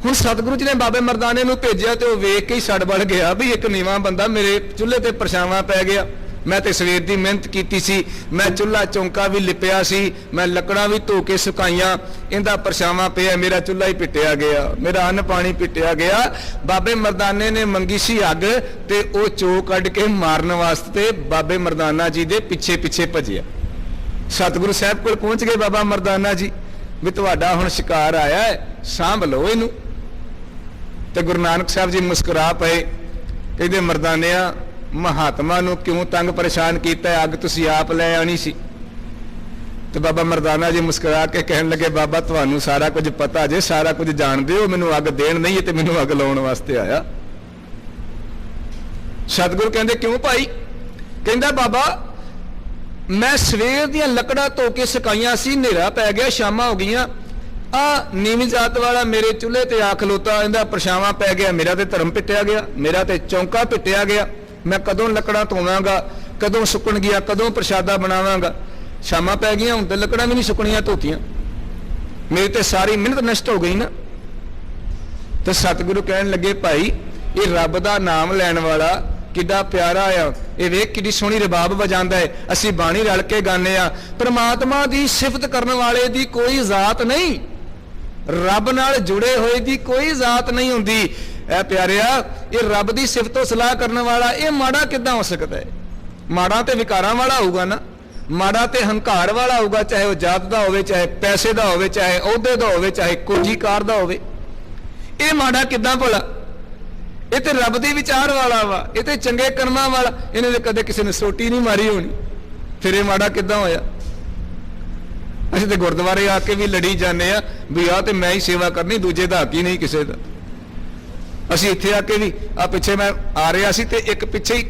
ਹੁਣ ਸਤਿਗੁਰੂ ਜੀ ਨੇ ਬਾਬੇ ਮਰਦਾਨੇ ਨੂੰ ਭੇਜਿਆ ਤੇ ਉਹ ਵੇਖ ਕੇ ਹੀ ਸੜ ਬਲ ਗਿਆ ਵੀ ਇੱਕ ਨੀਵਾਂ ਬੰਦਾ ਮੇਰੇ ਚੁੱਲ੍ਹੇ ਤੇ ਪਰਛਾਵਾਂ ਪੈ ਗਿਆ। ਮੈਂ ਤੇ ਸਵੇਰ ਦੀ ਮਿਹਨਤ ਕੀਤੀ ਸੀ, ਮੈਂ ਚੁੱਲ੍ਹਾ ਚੌਂਕਾ ਵੀ ਲਿਪਿਆ ਸੀ, ਮੈਂ ਲੱਕੜਾਂ ਵੀ ਧੋ ਕੇ ਸੁਕਾਈਆਂ, ਇਹਦਾ ਪਰਛਾਵਾਂ ਪਿਆ, ਮੇਰਾ ਚੁੱਲ੍ਹਾ ਹੀ ਪਿੱਟਿਆ ਗਿਆ, ਮੇਰਾ ਅੰਨ ਪਾਣੀ ਪਿੱਟਿਆ ਗਿਆ। ਬਾਬੇ ਮਰਦਾਨੇ ਨੇ ਮੰਗੀ ਸੀ ਅੱਗ ਤੇ ਉਹ ਚੋ ਕੱਢ ਕੇ ਮਾਰਨ ਵਾਸਤੇ ਬਾਬੇ ਮਰਦਾਨਾ ਜੀ ਦੇ ਪਿੱਛੇ ਪਿੱਛੇ ਭੱਜਿਆ। ਸਤਿਗੁਰੂ ਸਾਹਿਬ ਕੋਲ ਪਹੁੰਚ ਗਏ ਬਾਬਾ ਮਰਦਾਨਾ ਜੀ ਵੀ ਤੁਹਾਡਾ ਹੁਣ ਸ਼ਿਕਾਰ ਆਇਆ ਹੈ, ਸਾਂਭ ਲਓ ਇਹਨੂੰ। ਤੇ ਗੁਰੂ ਨਾਨਕ ਸਾਹਿਬ ਜੀ ਮੁਸਕਰਾ ਪਏ, ਕਹਿੰਦੇ ਮਰਦਾਨਿਆ ਮਹਾਤਮਾ ਨੂੰ ਕਿਉਂ ਤੰਗ ਪਰੇਸ਼ਾਨ ਕੀਤਾ ਹੈ? ਅੱਗ ਤੁਸੀਂ ਆਪ ਲੈ ਆਣੀ ਸੀ। ਤੇ ਬਾਬਾ ਮਰਦਾਨਾ ਜੀ ਮੁਸਕਰਾ ਕੇ ਕਹਿਣ ਲੱਗੇ ਬਾਬਾ ਤੁਹਾਨੂੰ ਸਾਰਾ ਕੁਝ ਪਤਾ ਜੇ, ਸਾਰਾ ਕੁਝ ਜਾਣਦੇ ਹੋ, ਮੈਨੂੰ ਅੱਗ ਦੇਣ ਨਹੀਂ ਤੇ ਮੈਨੂੰ ਅੱਗ ਲਾਉਣ ਵਾਸਤੇ ਆਇਆ। ਸਤਿਗੁਰੂ ਕਹਿੰਦੇ ਕਿਉਂ ਭਾਈ? ਕਹਿੰਦਾ ਬਾਬਾ ਮੈਂ ਸਵੇਰ ਦੀਆਂ ਲੱਕੜਾਂ ਧੋ ਕੇ ਸੁਕਾਈਆਂ ਸੀ, ਹਨੇਰਾ ਪੈ ਗਿਆ, ਸ਼ਾਮਾਂ ਹੋ ਗਈਆਂ, ਆ ਨੀਵੀਂ ਜਾਤ ਵਾਲਾ ਮੇਰੇ ਚੁੱਲ੍ਹੇ ਤੇ ਆ ਖਲੋਤਾ, ਇਹਦਾ ਪਰਛਾਵਾਂ ਪੈ ਗਿਆ, ਮੇਰਾ ਤੇ ਧਰਮ ਪਿੱਟਿਆ ਗਿਆ, ਮੇਰਾ ਤੇ ਚੌਂਕਾ ਪਿੱਟਿਆ ਗਿਆ। ਮੈਂ ਕਦੋਂ ਲੱਕੜਾਂ ਧੋਵਾਂਗਾ, ਕਦੋਂ ਸੁੱਕਣ ਗਿਆ, ਕਦੋਂ ਪ੍ਰਸ਼ਾਦਾ ਬਣਾਵਾਂਗਾ? ਸ਼ਾਮਾਂ ਪੈ ਗਈਆਂ, ਹੁਣ ਤੇ ਲੱਕੜਾਂ ਵੀ ਨਹੀਂ ਸੁੱਕਣੀਆਂ ਧੋਤੀਆਂ, ਮੇਰੀ ਤੇ ਸਾਰੀ ਮਿਹਨਤ ਨਸ਼ਟ ਹੋ ਗਈ ਨਾ। ਤੇ ਸਤਿਗੁਰੂ ਕਹਿਣ ਲੱਗੇ ਭਾਈ ਇਹ ਰੱਬ ਦਾ ਨਾਮ ਲੈਣ ਵਾਲਾ ਕਿੱਡਾ ਪਿਆਰਾ ਆ, ਇਹ ਵੇਖ ਕਿੱਡੀ ਸੋਹਣੀ ਰਬਾਬ ਵਜਾਉਂਦਾ ਹੈ, ਅਸੀਂ ਬਾਣੀ ਰਲ ਕੇ ਗਾਉਂਦੇ ਆ। ਪਰਮਾਤਮਾ ਦੀ ਸਿਫਤ ਕਰਨ ਵਾਲੇ ਦੀ ਕੋਈ ਜ਼ਾਤ ਨਹੀਂ, ਰੱਬ ਨਾਲ ਜੁੜੇ ਹੋਏ ਦੀ ਕੋਈ ਜ਼ਾਤ ਨਹੀਂ ਹੁੰਦੀ। ਇਹ ਪਿਆਰਿਆ ਇਹ ਰੱਬ ਦੀ ਸਿਫਤੋ ਸਲਾਹ ਕਰਨ ਵਾਲਾ ਇਹ ਮਾੜਾ ਕਿੱਦਾਂ ਹੋ ਸਕਦਾ ਹੈ? ਮਾੜਾ ਤੇ ਵਿਕਾਰਾਂ ਵਾਲਾ ਹੋਊਗਾ ਨਾ, ਮਾੜਾ ਤੇ ਹੰਕਾਰ ਵਾਲਾ ਹੋਊਗਾ, ਚਾਹੇ ਉਹ ਜਾਤ ਦਾ ਹੋਵੇ, ਚਾਹੇ ਪੈਸੇ ਦਾ ਹੋਵੇ, ਚਾਹੇ ਅਹੁਦੇ ਦਾ ਹੋਵੇ, ਚਾਹੇ ਕੋਜੀਕਾਰ ਦਾ ਹੋਵੇ। ਇਹ ਮਾੜਾ ਕਿੱਦਾਂ ਭਲਾ? ਇਹ ਤੇ ਰੱਬ ਦੇ ਵਿਚਾਰ ਵਾਲਾ ਵਾ, ਇਹ ਤੇ ਚੰਗੇ ਕਰਮਾਂ ਵਾਲਾ, ਇਹਨੇ ਤੇ ਕਦੇ ਕਿਸੇ ਨੇ ਸੋਟੀ ਨਹੀਂ ਮਾਰੀ ਹੋਣੀ, ਫਿਰ ਇਹ ਮਾੜਾ ਕਿੱਦਾਂ ਹੋਇਆ? ਅਸੀਂ ਤੇ ਗੁਰਦੁਆਰੇ ਆ ਕੇ ਵੀ ਲੜੀ ਜਾਂਦੇ ਆ ਵੀ ਆ ਤੇ ਮੈਂ ਹੀ ਸੇਵਾ ਕਰਨੀ, ਦੂਜੇ ਦਾ ਹੱਕ ਹੀ ਨਹੀਂ ਕਿਸੇ ਦਾ। ਅਸੀਂ ਇੱਥੇ ਆ ਕੇ ਵੀ ਆ ਪਿੱਛੇ ਮੈਂ ਆ ਰਿਹਾ ਸੀ ਤੇ ਇੱਕ ਪਿੱਛੇ ਹੀ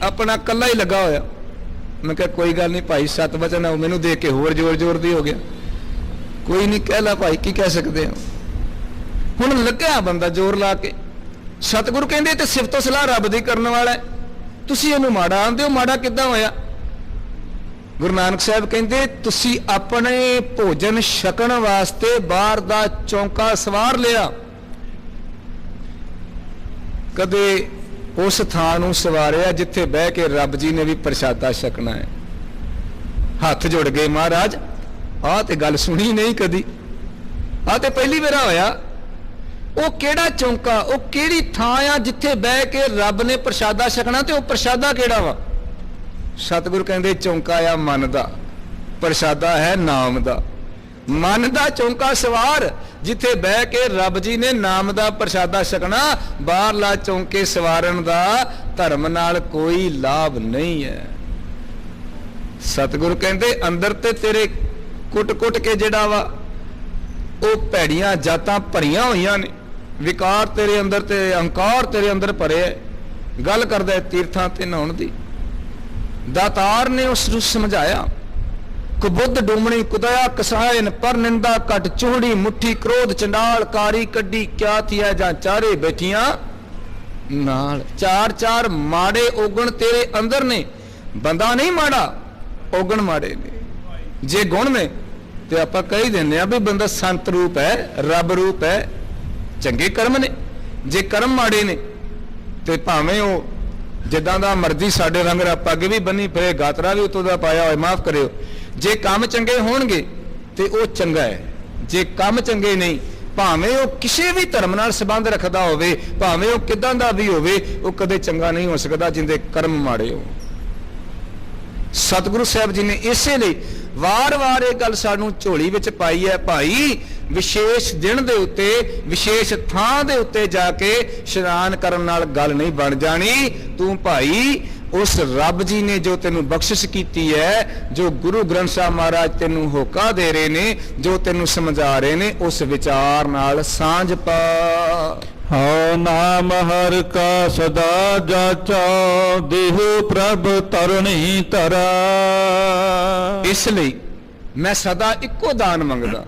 ਆਪਣਾ ਕੱਲਾ ਹੀ ਲੱਗਾ ਹੋਇਆ। ਮੈਂ ਕਿਹਾ ਕੋਈ ਗੱਲ ਨਹੀਂ ਭਾਈ, 7 ਵਚਨ ਆ, ਮੈਨੂੰ ਦੇਖ ਕੇ ਹੋਰ ਜ਼ੋਰ ਦੀ ਹੋ ਗਿਆ। ਕੋਈ ਨਹੀਂ ਕਹਿ ਲਾ ਭਾਈ, ਕੀ ਕਹਿ ਸਕਦੇ ਆ। ਹੁਣ ਲੱਗਿਆ ਬੰਦਾ ਜ਼ੋਰ ਲਾ ਕੇ। ਸਤਿਗੁਰੂ ਕਹਿੰਦੇ ਤੇ ਸਿਫਤੋ ਸਲਾਹ ਰੱਬ ਦੀ ਕਰਨ ਵਾਲਾ ਹੈ, ਤੁਸੀਂ ਇਹਨੂੰ ਮਾੜਾ ਆਂਦੇ ਹੋ, ਮਾੜਾ ਕਿੱਦਾਂ ਹੋਇਆ? ਗੁਰੂ ਨਾਨਕ ਸਾਹਿਬ ਕਹਿੰਦੇ ਤੁਸੀਂ ਆਪਣੇ ਭੋਜਨ ਛਕਣ ਵਾਸਤੇ ਬਾਹਰ ਦਾ ਚੌਂਕਾ ਸਵਾਰ ਲਿਆ, ਕਦੇ ਉਸ ਥਾਂ ਨੂੰ ਸਵਾਰਿਆ ਜਿੱਥੇ ਬਹਿ ਕੇ ਰੱਬ ਜੀ ਨੇ ਵੀ ਪ੍ਰਸ਼ਾਦਾ ਛਕਣਾ ਹੈ। ਹੱਥ ਜੁੜ ਗਏ, ਮਹਾਰਾਜ ਆਹ ਤੇ ਗੱਲ ਸੁਣੀ ਨਹੀਂ ਕਦੀ, ਆਹ ਤੇ ਪਹਿਲੀ ਵਾਰ ਹੋਇਆ। ਉਹ ਕਿਹੜਾ ਚੌਂਕਾ, ਉਹ ਕਿਹੜੀ ਥਾਂ ਆ ਜਿੱਥੇ ਬਹਿ ਕੇ ਰੱਬ ਨੇ ਪ੍ਰਸ਼ਾਦਾ ਛਕਣਾ, ਤੇ ਉਹ ਪ੍ਰਸ਼ਾਦਾ ਕਿਹੜਾ ਵਾ? ਸਤਿਗੁਰੂ ਕਹਿੰਦੇ ਚੌਂਕਾ ਆ ਮਨ ਦਾ, ਪ੍ਰਸ਼ਾਦਾ ਹੈ ਨਾਮ ਦਾ। ਮਨ ਦਾ ਚੌਂਕਾ ਸਵਾਰ, ਜਿੱਥੇ ਬਹਿ ਕੇ ਰੱਬ ਜੀ ਨੇ ਨਾਮ ਦਾ ਪ੍ਰਸ਼ਾਦਾ ਛਕਣਾ। ਬਾਹਰਲਾ ਚੌਂਕੇ ਸਵਾਰਨ ਦਾ ਧਰਮ ਨਾਲ ਕੋਈ ਲਾਭ ਨਹੀਂ ਹੈ। ਸਤਿਗੁਰੂ ਕਹਿੰਦੇ ਅੰਦਰ ਤੇ ਤੇਰੇ ਕੁੱਟ-ਕੁੱਟ ਕੇ ਜਿਹੜਾ ਵਾ ਉਹ ਭੈੜੀਆਂ ਜਾਤਾਂ ਭਰੀਆਂ ਹੋਈਆਂ ਨੇ, ਵਿਕਾਰ ਤੇਰੇ ਅੰਦਰ ਤੇ ਅਹੰਕਾਰ ਤੇਰੇ ਅੰਦਰ ਭਰੇ ਹੈ। ਗੱਲ ਕਰਦਾ ਤੀਰਥਾਂ ਤੇ ਨਹਾਉਣ ਦੀ। ਦਾਤਾਰ ਨੇ ਉਸ ਨੂੰ ਸਮਝਾਇਆ, ਕੁਬੁੱਧ ਡੂਮਣੀ ਕੁਦਇਆ ਕਸਾਇਨ ਪਰ ਨਿੰਦਾ ਘਟ ਚੂੜੀ ਮੁੱਠੀ ਕ੍ਰੋਧ ਚੰਡਾਲ ਕਾਰੀ ਕੱਢੀ ਕਿਆ ਥੀਆ ਜਾਂ ਚਾਰੇ ਬੈਠੀਆਂ ਨਾਲ। ਚਾਰ ਚਾਰ ਮਾੜੇ ਔਗਣ ਤੇਰੇ ਅੰਦਰ ਨੇ। ਬੰਦਾ ਨਹੀਂ ਮਾੜਾ, ਔਗਣ ਮਾੜੇ ਨੇ। ਜੇ ਗੁਣ ਨੇ ਤੇ ਆਪਾਂ ਕਹਿ ਦਿੰਦੇ ਆ ਵੀ ਬੰਦਾ ਸੰਤ ਰੂਪ ਹੈ, ਰੱਬ ਰੂਪ ਹੈ, ਚੰਗੇ ਕਰਮ ਨੇ। ਜੇ ਕਰਮ ਮਾੜੇ ਨੇ ਤੇ ਭਾਵੇਂ ਉਹ ਜਿੱਦਾਂ ਦਾ ਮਰਜ਼ੀ ਸਾਡੇ ਰੰਗ ਪੱਗ ਵੀ ਬੰਨੀ ਫਿਰੇ, ਗਾਤਰਾ ਵੀ ਉਤੋਂ ਦਾ ਪਾਇਆ ਹੋਏ, ਮਾਫ ਕਰਿਓ। ਜੇ ਕੰਮ ਚੰਗੇ ਹੋਣਗੇ ਤੇ ਉਹ ਚੰਗਾ ਹੈ, ਜੇ ਕੰਮ ਚੰਗੇ ਨਹੀਂ, ਭਾਵੇਂ ਉਹ ਕਿਸੇ ਵੀ ਧਰਮ ਨਾਲ ਸੰਬੰਧ ਰੱਖਦਾ ਹੋਵੇ, ਭਾਵੇਂ ਉਹ ਕਿਦਾਂ ਦਾ ਵੀ ਹੋਵੇ, ਉਹ ਕਦੇ ਚੰਗਾ ਨਹੀਂ ਹੋ ਸਕਦਾ ਜਿੰਦੇ ਕਰਮ ਮਾੜੇ ਹੋ। ਸਤਿਗੁਰੂ ਸਾਹਿਬ ਜੀ ਨੇ ਇਸੇ ਲਈ ਵਾਰ-ਵਾਰ ਇਹ ਗੱਲ ਸਾਨੂੰ ਝੋਲੀ ਵਿੱਚ ਪਾਈ ਹੈ, ਭਾਈ ਵਿਸ਼ੇਸ਼ ਦਿਨ ਦੇ ਉੱਤੇ, ਵਿਸ਼ੇਸ਼ ਥਾਂ ਦੇ ਉੱਤੇ ਜਾ ਕੇ ਇਸ਼ਨਾਨ ਕਰਨ ਨਾਲ ਗੱਲ ਨਹੀਂ ਬਣ ਜਾਣੀ। ਤੂੰ ਭਾਈ ਉਸ ਰੱਬ ਜੀ ਨੇ ਜੋ ਤੈਨੂੰ ਬਖਸ਼ਿਸ਼ ਕੀਤੀ ਹੈ, ਜੋ ਗੁਰੂ ਗ੍ਰੰਥ ਸਾਹਿਬ ਮਹਾਰਾਜ ਤੈਨੂੰ ਹੋਕਾ ਦੇ ਰਹੇ ਨੇ, ਜੋ ਤੈਨੂੰ ਸਮਝਾ ਰਹੇ ਨੇ, ਉਸ ਵਿਚਾਰ ਨਾਲ ਸਾਂਝ ਪਾ। ਹਉ ਨਾਮ ਹਰਿ ਕਾ ਸਦਾ ਜਾਚਾ ਦੇਹੁ ਪ੍ਰਭ ਤਰਣੀ ਧਰਾ। ਇਸ ਲਈ ਮੈਂ ਸਦਾ ਇੱਕੋ ਦਾਨ ਮੰਗਦਾ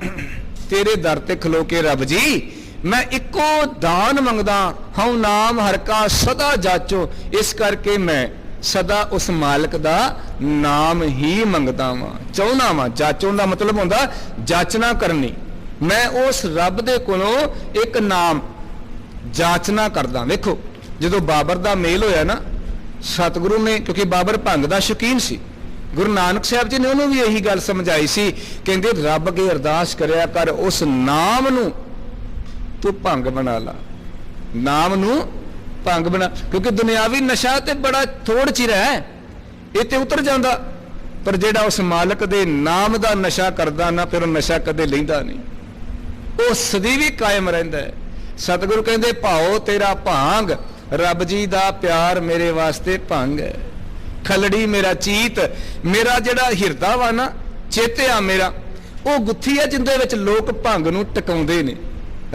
ਤੇਰੇ ਦਰ ਤੇ ਖਲੋ ਕੇ, ਰੱਬ ਜੀ ਮੈਂ ਇੱਕੋ ਦਾਨ ਮੰਗਦਾ। ਹਉ ਨਾਮ ਹਰਿ ਕਾ ਸਦਾ ਜਾਚੋ, ਇਸ ਕਰਕੇ ਮੈਂ ਸਦਾ ਉਸ ਮਾਲਕ ਦਾ ਨਾਮ ਹੀ ਮੰਗਦਾ ਵਾਂ, ਚਾਹੁੰਦਾ ਵਾਂ। ਜਾਚੋਂ ਦਾ ਮਤਲਬ ਹੁੰਦਾ ਜਾਚਨਾ ਕਰਨੀ। ਮੈਂ ਉਸ ਰੱਬ ਦੇ ਕੋਲੋਂ ਇੱਕ ਨਾਮ ਜਾਚਨਾ ਕਰਦਾ। ਵੇਖੋ ਜਦੋਂ ਬਾਬਰ ਦਾ ਮੇਲ ਹੋਇਆ ਨਾ, ਸਤਿਗੁਰੂ ਨੇ, ਕਿਉਂਕਿ ਬਾਬਰ ਭੰਗ ਦਾ ਸ਼ੌਕੀਨ ਸੀ, ਗੁਰੂ ਨਾਨਕ ਸਾਹਿਬ ਜੀ ਨੇ ਉਹਨੂੰ ਵੀ ਇਹੀ ਗੱਲ ਸਮਝਾਈ ਸੀ। ਕਹਿੰਦੇ ਰੱਬ ਅੱਗੇ ਅਰਦਾਸ ਕਰਿਆ ਕਰ, ਉਸ ਨਾਮ ਨੂੰ ਤੂੰ ਭੰਗ ਬਣਾ ਲਾ, ਨਾਮ ਨੂੰ ਭੰਗ ਬਣਾ। ਕਿਉਂਕਿ ਦੁਨਿਆਵੀ ਨਸ਼ਾ ਤੇ ਬੜਾ ਥੋੜ ਚਿਰ ਹੈ, ਇਹ ਤੇ ਉਤਰ ਜਾਂਦਾ, ਪਰ ਜਿਹੜਾ ਉਸ ਮਾਲਕ ਦੇ ਨਾਮ ਦਾ ਨਸ਼ਾ ਕਰਦਾ ਨਾ, ਫਿਰ ਉਹ ਨਸ਼ਾ ਕਦੇ ਲੈਂਦਾ ਨਹੀਂ, ਉਹ ਸਦੀ ਵੀ ਕਾਇਮ ਰਹਿੰਦਾ ਹੈ। ਸਤਿਗੁਰੂ ਕਹਿੰਦੇ ਭਾਓ ਤੇਰਾ ਭਾਂਗ, ਰੱਬ ਜੀ ਦਾ ਪਿਆਰ ਮੇਰੇ ਵਾਸਤੇ ਭੰਗ ਹੈ। ਖਲੜੀ ਮੇਰਾ ਚੀਤ, ਮੇਰਾ ਜਿਹੜਾ ਹਿਰਦਾ ਵਾ ਨਾ, ਚੇਤਿਆ ਮੇਰਾ, ਉਹ ਗੁੱਥੀ ਹੈ ਜਿੰਦੇ ਵਿੱਚ ਲੋਕ ਭੰਗ ਨੂੰ ਟਿਕਾਉਂਦੇ ਨੇ।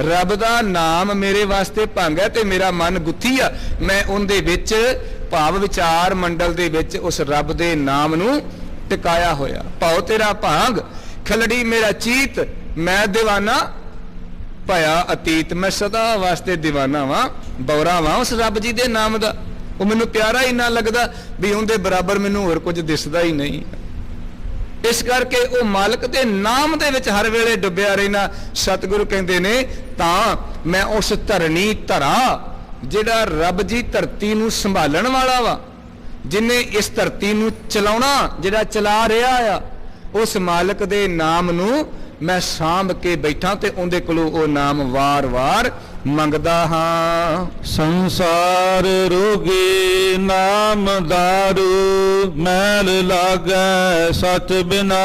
ਰੱਬ ਦਾ ਨਾਮ ਮੇਰੇ ਵਾਸਤੇ ਭੰਗ ਹੈ ਤੇ ਮੇਰਾ ਮਨ ਗੁੱਥੀ ਆ। ਮੈਂ ਉਹਦੇ ਵਿੱਚ ਭਾਵ ਵਿਚਾਰ ਮੰਡਲ ਦੇ ਵਿੱਚ ਉਸ ਰੱਬ ਦੇ ਨਾਮ ਨੂੰ ਟਿਕਾਇਆ ਹੋਇਆ। ਭਾਉ ਤੇਰਾ ਭਾਂਗ, ਖਲੜੀ ਮੇਰਾ ਚੀਤ, ਮੈਂ دیਵਾਨਾ ਭਇਆ ਅਤੀਤ। ਮੈਂ ਸਦਾ ਵਾਸਤੇ دیਵਾਨਾ ਵਾਂ, ਬੌਰਾ ਵਾਂ ਉਸ ਰੱਬ ਜੀ ਦੇ ਨਾਮ ਦਾ। ਉਹ ਮੈਨੂੰ ਪਿਆਰਾ ਹੀ ਨਾ ਲੱਗਦਾ ਵੀ ਉਹਦੇ ਬਰਾਬਰ ਮੈਨੂੰ ਹੋਰ ਕੁਝ ਦਿਸਦਾ ਹੀ ਨਹੀਂ। ਇਸ ਕਰਕੇ ਉਹ ਮਾਲਕ ਦੇ ਨਾਮ ਦੇ ਵਿੱਚ ਹਰ ਵੇਲੇ ਡੁੱਬਿਆ ਰਹਿਣਾ। ਸਤਿਗੁਰੂ ਕਹਿੰਦੇ ਨੇ ਤਾਂ ਮੈਂ ਉਸ ਧਰਣੀ ਧਰਾ, ਜਿਹੜਾ ਰੱਬ ਜੀ ਧਰਤੀ ਨੂੰ ਸੰਭਾਲਣ ਵਾਲਾ ਵਾ, ਜਿਨੇ ਇਸ ਧਰਤੀ ਨੂੰ ਚਲਾਉਣਾ, ਜਿਹੜਾ ਚਲਾ ਰਿਹਾ ਆ, ਉਸ ਮਾਲਕ ਦੇ ਨਾਮ ਨੂੰ ਮੈਂ ਸਾਂਭ ਕੇ ਬੈਠਾ ਤੇ ਉਹਦੇ ਕੋਲੋਂ ਉਹ ਨਾਮ ਵਾਰ-ਵਾਰ ਮੰਗਦਾ ਹਾਂ। ਸੰਸਾਰ ਰੋਗੀ ਨਾਮ ਦਾਰੂ, ਮੈਲ ਲਾਗੈ ਸਚ ਬਿਨਾ।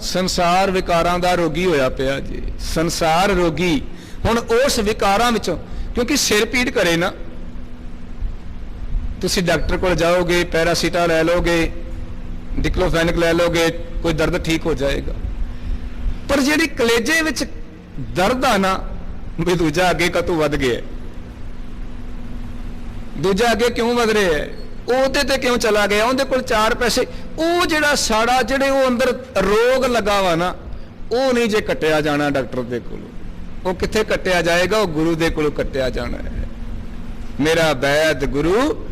ਸੰਸਾਰ ਵਿਕਾਰਾਂ ਦਾ ਰੋਗੀ ਹੋਇਆ ਪਿਆ ਜੀ, ਸੰਸਾਰ ਰੋਗੀ। ਹੁਣ ਉਸ ਵਿਕਾਰਾਂ ਵਿੱਚੋਂ, ਕਿਉਂਕਿ ਸਿਰ ਪੀੜ ਕਰੇ ਨਾ, ਤੁਸੀਂ ਡਾਕਟਰ ਕੋਲ ਜਾਓਗੇ, ਪੈਰਾਸੀਟਾ ਲੈ ਲੋਗੇ, ਡਿਕਲੋਫੈਨਿਕ ਲੈ ਲੋਗੇ, ਕੋਈ ਦਰਦ ਠੀਕ ਹੋ ਜਾਏਗਾ। ਪਰ ਜਿਹੜੀ ਕਲੇਜੇ ਵਿੱਚ ਦਰਦ ਆ ਨਾ, ਵੀ ਦੂਜਾ ਅੱਗੇ ਕਤੋਂ ਵੱਧ ਗਿਆ, ਦੂਜਾ ਅੱਗੇ ਕਿਉਂ ਵੱਧ ਰਿਹਾ ਹੈ, ਉਹਦੇ ਤੇ ਕਿਉਂ ਚਲਾ ਗਿਆ, ਉਹਦੇ ਕੋਲ 4 ਪੈਸੇ, ਉਹ ਜਿਹੜਾ ਸਾੜਾ, ਜਿਹੜੇ ਉਹ ਅੰਦਰ ਰੋਗ ਲਗਾ ਵਾ ਨਾ, ਉਹ ਨਹੀਂ ਜੇ ਕੱਟਿਆ ਜਾਣਾ ਡਾਕਟਰ ਦੇ ਕੋਲੋਂ। ਉਹ ਕਿੱਥੇ ਕੱਟਿਆ ਜਾਏਗਾ? ਉਹ ਗੁਰੂ ਦੇ ਕੋਲੋਂ ਕੱਟਿਆ ਜਾਣਾ ਹੈ। ਮੇਰਾ ਬੈਦ ਗੁਰੂ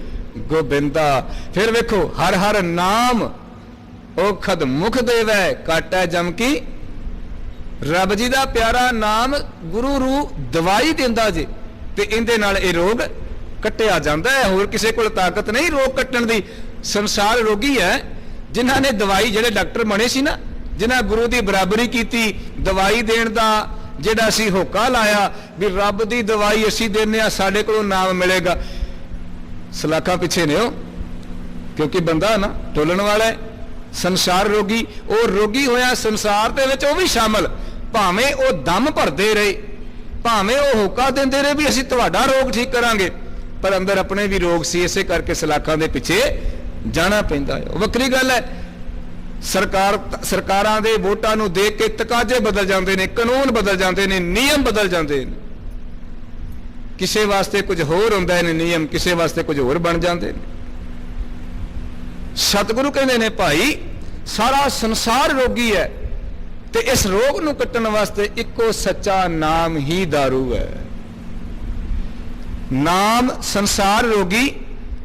ਗੋਬਿੰਦਾ। ਫਿਰ ਵੇਖੋ ਹਰ ਹਰ ਨਾਮ ਉਹ ਖਦ ਮੁਖ ਦੇਵੈ ਕਾਟੈ ਜਮ ਕੀ। ਰੱਬ ਜੀ ਦਾ ਪਿਆਰਾ ਨਾਮ ਗੁਰੂ ਰੂ ਦਵਾਈ ਦਿੰਦਾ ਜੇ, ਤੇ ਇਹਦੇ ਨਾਲ ਇਹ ਰੋਗ ਕੱਟਿਆ ਜਾਂਦਾ ਹੈ। ਹੋਰ ਕਿਸੇ ਕੋਲ ਤਾਕਤ ਨਹੀਂ ਰੋਗ ਕੱਟਣ ਦੀ। ਸੰਸਾਰ ਰੋਗੀ ਹੈ ਜਿਨ੍ਹਾਂ ਨੇ ਦਵਾਈ, ਜਿਹੜੇ ਡਾਕਟਰ ਬਣੇ ਸੀ ਨਾ, ਜਿਨ੍ਹਾਂ ਗੁਰੂ ਦੀ ਬਰਾਬਰੀ ਕੀਤੀ, ਦਵਾਈ ਦੇਣ ਦਾ ਜਿਹੜਾ ਅਸੀਂ ਹੋਕਾ ਲਾਇਆ ਵੀ ਰੱਬ ਦੀ ਦਵਾਈ ਅਸੀਂ ਦਿੰਦੇ ਆ, ਸਾਡੇ ਕੋਲੋਂ ਨਾਮ ਮਿਲੇਗਾ, ਸਲਾਖਾਂ ਪਿੱਛੇ ਨੇ ਉਹ, ਕਿਉਂਕਿ ਬੰਦਾ ਨਾ ਟੋਲਣ ਵਾਲਾ ਹੈ। ਸੰਸਾਰ ਰੋਗੀ, ਉਹ ਰੋਗੀ ਹੋਇਆ ਸੰਸਾਰ ਦੇ ਵਿੱਚ ਉਹ ਵੀ ਸ਼ਾਮਲ, ਭਾਵੇਂ ਉਹ ਦਮ ਭਰਦੇ ਰਹੇ, ਭਾਵੇਂ ਉਹ ਹੋਕਾ ਦਿੰਦੇ ਰਹੇ ਵੀ ਅਸੀਂ ਤੁਹਾਡਾ ਰੋਗ ਠੀਕ ਕਰਾਂਗੇ, ਪਰ ਅੰਦਰ ਆਪਣੇ ਵੀ ਰੋਗ ਸੀ। ਇਸੇ ਕਰਕੇ ਸਲਾਖਾਂ ਦੇ ਪਿੱਛੇ ਜਾਣਾ ਪੈਂਦਾ ਹੈ। ਉਹ ਵੱਖਰੀ ਗੱਲ ਹੈ, ਸਰਕਾਰਾਂ ਦੇ ਵੋਟਾਂ ਨੂੰ ਦੇਖ ਕੇ ਤਕਾਜ਼ੇ ਬਦਲ ਜਾਂਦੇ ਨੇ, ਕਾਨੂੰਨ ਬਦਲ ਜਾਂਦੇ ਨੇ, ਨਿਯਮ ਬਦਲ ਜਾਂਦੇ ਨੇ। ਕਿਸੇ ਵਾਸਤੇ ਕੁਝ ਹੋਰ ਹੁੰਦਾ ਨੇ ਨਿਯਮ, ਕਿਸੇ ਵਾਸਤੇ ਕੁਝ ਹੋਰ ਬਣ ਜਾਂਦੇ ਨੇ। ਸਤਿਗੁਰੂ ਕਹਿੰਦੇ ਨੇ ਭਾਈ ਸਾਰਾ ਸੰਸਾਰ ਰੋਗੀ ਹੈ, ਤੇ ਇਸ ਰੋਗ ਨੂੰ ਕੱਟਣ ਵਾਸਤੇ ਇੱਕੋ ਸੱਚਾ ਨਾਮ ਹੀ ਦਾਰੂ ਹੈ। ਨਾਮ ਸੰਸਾਰ ਰੋਗੀ,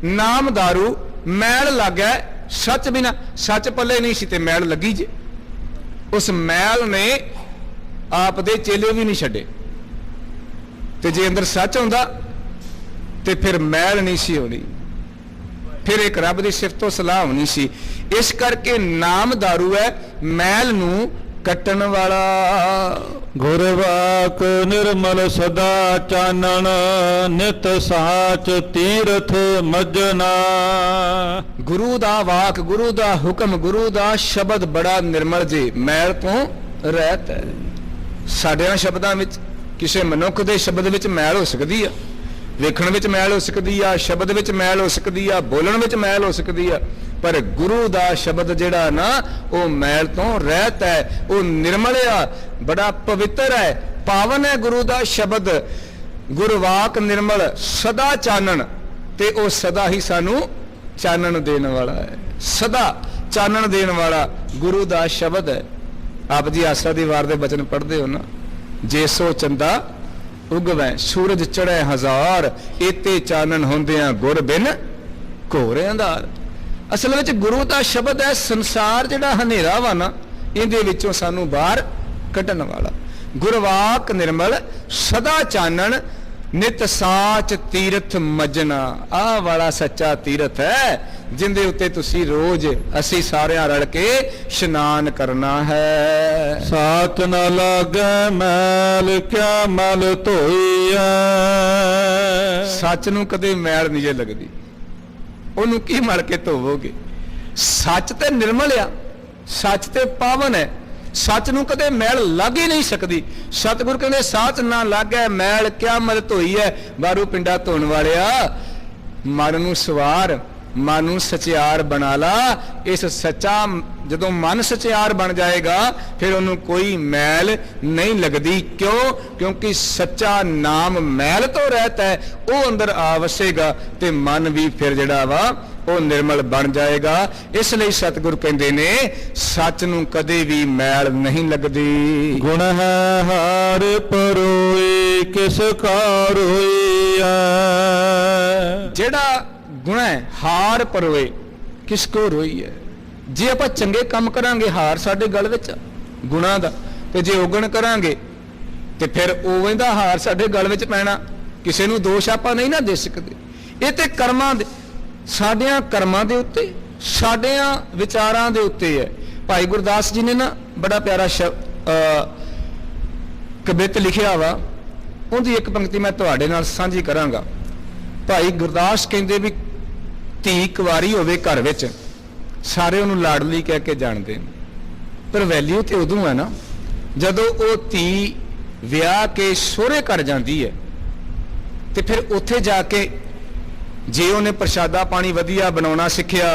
ਨਾਮ ਦਾਰੂ, ਮੈਲ ਲੱਗਾ ਸੱਚ ਬਿਨਾ। ਸੱਚ ਪੱਲੇ ਨਹੀਂ ਸੀ ਤੇ ਮੈਲ ਲੱਗੀ ਜੇ। ਉਸ ਮੈਲ ਨੇ ਆਪ ਦੇ ਚੇਲੇ ਵੀ ਨਹੀਂ ਛੱਡੇ, ਤੇ ਜੇ ਅੰਦਰ ਸੱਚ ਹੁੰਦਾ ਤੇ ਫਿਰ ਮੈਲ ਨਹੀਂ ਸੀ ਹੋਣੀ, ਫਿਰ ਇੱਕ ਰੱਬ ਦੀ ਸਿਫਤੋ ਸਲਾਹ ਹੋਣੀ ਸੀ। ਇਸ ਕਰਕੇ ਨਾਮ ਦਾਰੂ ਹੈ, ਮੈਲ ਨੂੰ ਕੱਟਣ ਵਾਲਾ। ਗੁਰਵਾਕ ਨਿਰਮਲ ਸਦਾ ਚਾਨਣ, ਨਿਤ ਸਾਚ ਤੀਰਥ ਮਜਨਾ। ਗੁਰੂ ਦਾ ਵਾਕ, ਗੁਰੂ ਦਾ ਹੁਕਮ, ਗੁਰੂ ਦਾ ਸ਼ਬਦ ਬੜਾ ਨਿਰਮਲ ਜੇ, ਮੈਲ ਤੋਂ ਰਹਿਤ ਹੈ। ਸਾਡਿਆਂ ਸ਼ਬਦਾਂ ਵਿੱਚ, ਕਿਸੇ ਮਨੁੱਖ ਦੇ ਸ਼ਬਦ ਵਿੱਚ ਮੈਲ ਹੋ ਸਕਦੀ ਆ, ਵੇਖਣ ਵਿੱਚ ਮੈਲ ਹੋ ਸਕਦੀ ਆ, ਸ਼ਬਦ ਵਿੱਚ ਮੈਲ ਹੋ ਸਕਦੀ ਆ, ਬੋਲਣ ਵਿੱਚ ਮੈਲ ਹੋ ਸਕਦੀ ਆ, ਪਰ ਗੁਰੂ ਦਾ ਸ਼ਬਦ ਜਿਹੜਾ ਨਾ ਉਹ ਮੈਲ ਤੋਂ ਰਹਿਤ ਹੈ, ਉਹ ਨਿਰਮਲ ਆ, ਬੜਾ ਪਵਿੱਤਰ ਹੈ, ਪਾਵਨ ਹੈ ਗੁਰੂ ਦਾ ਸ਼ਬਦ। ਗੁਰਵਾਕ ਨਿਰਮਲ ਸਦਾ ਚਾਨਣ, ਤੇ ਉਹ ਸਦਾ ਹੀ ਸਾਨੂੰ ਚਾਨਣ ਦੇਣ ਵਾਲਾ ਹੈ, ਸਦਾ ਚਾਨਣ ਦੇਣ ਵਾਲਾ ਗੁਰੂ ਦਾ ਸ਼ਬਦ ਹੈ। ਆਪ ਜੀ ਆਸਾ ਦੀ ਵਾਰ ਦੇ ਬਚਨ ਪੜ੍ਹਦੇ ਹੋ ਨਾ, ਜੇ ਸੋ ਚੰਦਾ ਉਗਵੈ ਸੂਰਜ ਚੜ੍ਹੈ ਹਜ਼ਾਰ, ਏਤੇ ਚਾਨਣ ਹੁੰਦਿਆਂ ਗੁਰ ਬਿਨ ਘੋਰ ਅੰਧਾਰ। ਅਸਲ ਵਿੱਚ ਗੁਰੂ ਦਾ ਸ਼ਬਦ ਹੈ ਸੰਸਾਰ ਜਿਹੜਾ ਹਨੇਰਾ ਵਾ ਨਾ, ਇਹਦੇ ਵਿੱਚੋਂ ਸਾਨੂੰ ਬਾਹਰ ਕੱਢਣ ਵਾਲਾ। ਗੁਰਵਾਕ ਨਿਰਮਲ ਸਦਾ ਚਾਨਣ, ਨਿਤ ਸਾਚ ਤੀਰਥ ਮਜਨਾ। ਆਹ ਵਾਲਾ ਸੱਚਾ ਤੀਰਥ ਹੈ ਜਿੰਦੇ ਉੱਤੇ ਤੁਸੀਂ ਰੋਜ਼, ਅਸੀਂ ਸਾਰਿਆਂ ਰਲ ਕੇ ਇਸ਼ਨਾਨ ਕਰਨਾ ਹੈ। ਸਾਤ ਨ ਲਾਗੈ ਮੈਲ, ਕਿਆ ਮਲ ਧੋਈਐ। ਸੱਚ ਨੂੰ ਕਦੇ ਮੈਲ ਨਹੀਂ ਜੇ ਲੱਗਦੀ, ਉਹਨੂੰ ਕੀ ਮਲ ਕੇ ਧੋਵੋਗੇ। ਸੱਚ ਤੇ ਨਿਰਮਲ ਆ, ਸੱਚ ਤੇ ਪਾਵਨ ਹੈ, ਸੱਚ ਨੂੰ ਕਦੇ ਮੈਲ ਲੱਗ ਹੀ ਨਹੀਂ ਸਕਦੀ। ਸਤਿਗੁਰ ਕਹਿੰਦੇ ਸਾਚ ਨਾ ਲਾਗੈ ਮੈਲ, ਕਿਆ ਮਲ ਧੋਈ ਹੈ। ਬਾਰੂ ਪਿੰਡਾ ਧੋਣ ਵਾਲਿਆ, ਮਨ ਨੂੰ ਸਵਾਰ, ਮਨ ਨੂੰ ਸਚਿਆਰ ਬਣਾ ਲਾ। ਇਸ ਸੱਚਾ, ਜਦੋਂ ਮਨ ਸਚਿਆਰ ਬਣ ਜਾਏਗਾ ਫਿਰ ਉਹਨੂੰ ਕੋਈ ਮੈਲ ਨਹੀਂ ਲੱਗਦੀ। ਕਿਉਂ? ਕਿਉਂਕਿ ਸੱਚਾ ਨਾਮ ਮੈਲ ਤੋਂ ਰਹਿਤ ਹੈ, ਉਹ ਅੰਦਰ ਆ ਵਸੇਗਾ ਤੇ ਮਨ ਵੀ ਫਿਰ ਜਿਹੜਾ ਵਾ ਉਹ ਨਿਰਮਲ ਬਣ ਜਾਏਗਾ। ਇਸ ਲਈ ਸਤਿਗੁਰ ਕਹਿੰਦੇ ਨੇ ਸੱਚ ਨੂੰ ਕਦੇ ਵੀ ਮੈਲ ਨਹੀਂ ਲੱਗਦੀ। ਗੁਣ ਹੈ ਹਾਰ ਪਰੋਈ, ਕਿਸ ਕਾਰ ਹੋਈਐ। ਜਿਹੜਾ ਗੁਣ ਹੈ ਹਾਰ ਪਰੋਏ, ਕਿਸ ਕੋ ਰੋਈ ਹੈ। ਜੇ ਆਪਾਂ ਚੰਗੇ ਕੰਮ ਕਰਾਂਗੇ ਹਾਰ ਸਾਡੇ ਗਲ ਵਿੱਚ ਗੁਣਾਂ ਦਾ, ਤੇ ਜੇ ਔਗਣ ਕਰਾਂਗੇ ਤੇ ਫਿਰ ਉਵੇਂ ਦਾ ਹਾਰ ਸਾਡੇ ਗਲ ਵਿੱਚ ਪੈਣਾ। ਕਿਸੇ ਨੂੰ ਦੋਸ਼ ਆਪਾਂ ਨਹੀਂ ਨਾ ਦੇ ਸਕਦੇ। ਇਹ ਤੇ ਕਰਮਾਂ ਦੇ, ਸਾਡਿਆਂ ਕਰਮਾਂ ਦੇ ਉੱਤੇ, ਸਾਡਿਆਂ ਵਿਚਾਰਾਂ ਦੇ ਉੱਤੇ ਹੈ। ਭਾਈ ਗੁਰਦਾਸ ਜੀ ਨੇ ਨਾ ਬੜਾ ਪਿਆਰਾ ਕਵਿਤ ਲਿਖਿਆ ਵਾ, ਉਹਦੀ ਇੱਕ ਪੰਕਤੀ ਮੈਂ ਤੁਹਾਡੇ ਨਾਲ ਸਾਂਝੀ ਕਰਾਂਗਾ। ਭਾਈ ਗੁਰਦਾਸ ਕਹਿੰਦੇ ਵੀ ਧੀ ਕੁਵਾਰੀ ਹੋਵੇ ਘਰ ਵਿੱਚ, ਸਾਰੇ ਉਹਨੂੰ ਲਾਡਲੀ ਕਹਿ ਕੇ ਜਾਣਦੇ ਨੇ, ਪਰ ਵੈਲਿਊ ਤੇ ਉਦੋਂ ਹੈ ਨਾ ਜਦੋਂ ਉਹ ਧੀ ਵਿਆਹ ਕੇ ਸਹੁਰੇ ਘਰ ਜਾਂਦੀ ਹੈ, ਤੇ ਫਿਰ ਉੱਥੇ ਜਾ ਕੇ ਜੇ ਉਹਨੇ ਪ੍ਰਸ਼ਾਦਾ ਪਾਣੀ ਵਧੀਆ ਬਣਾਉਣਾ ਸਿੱਖਿਆ,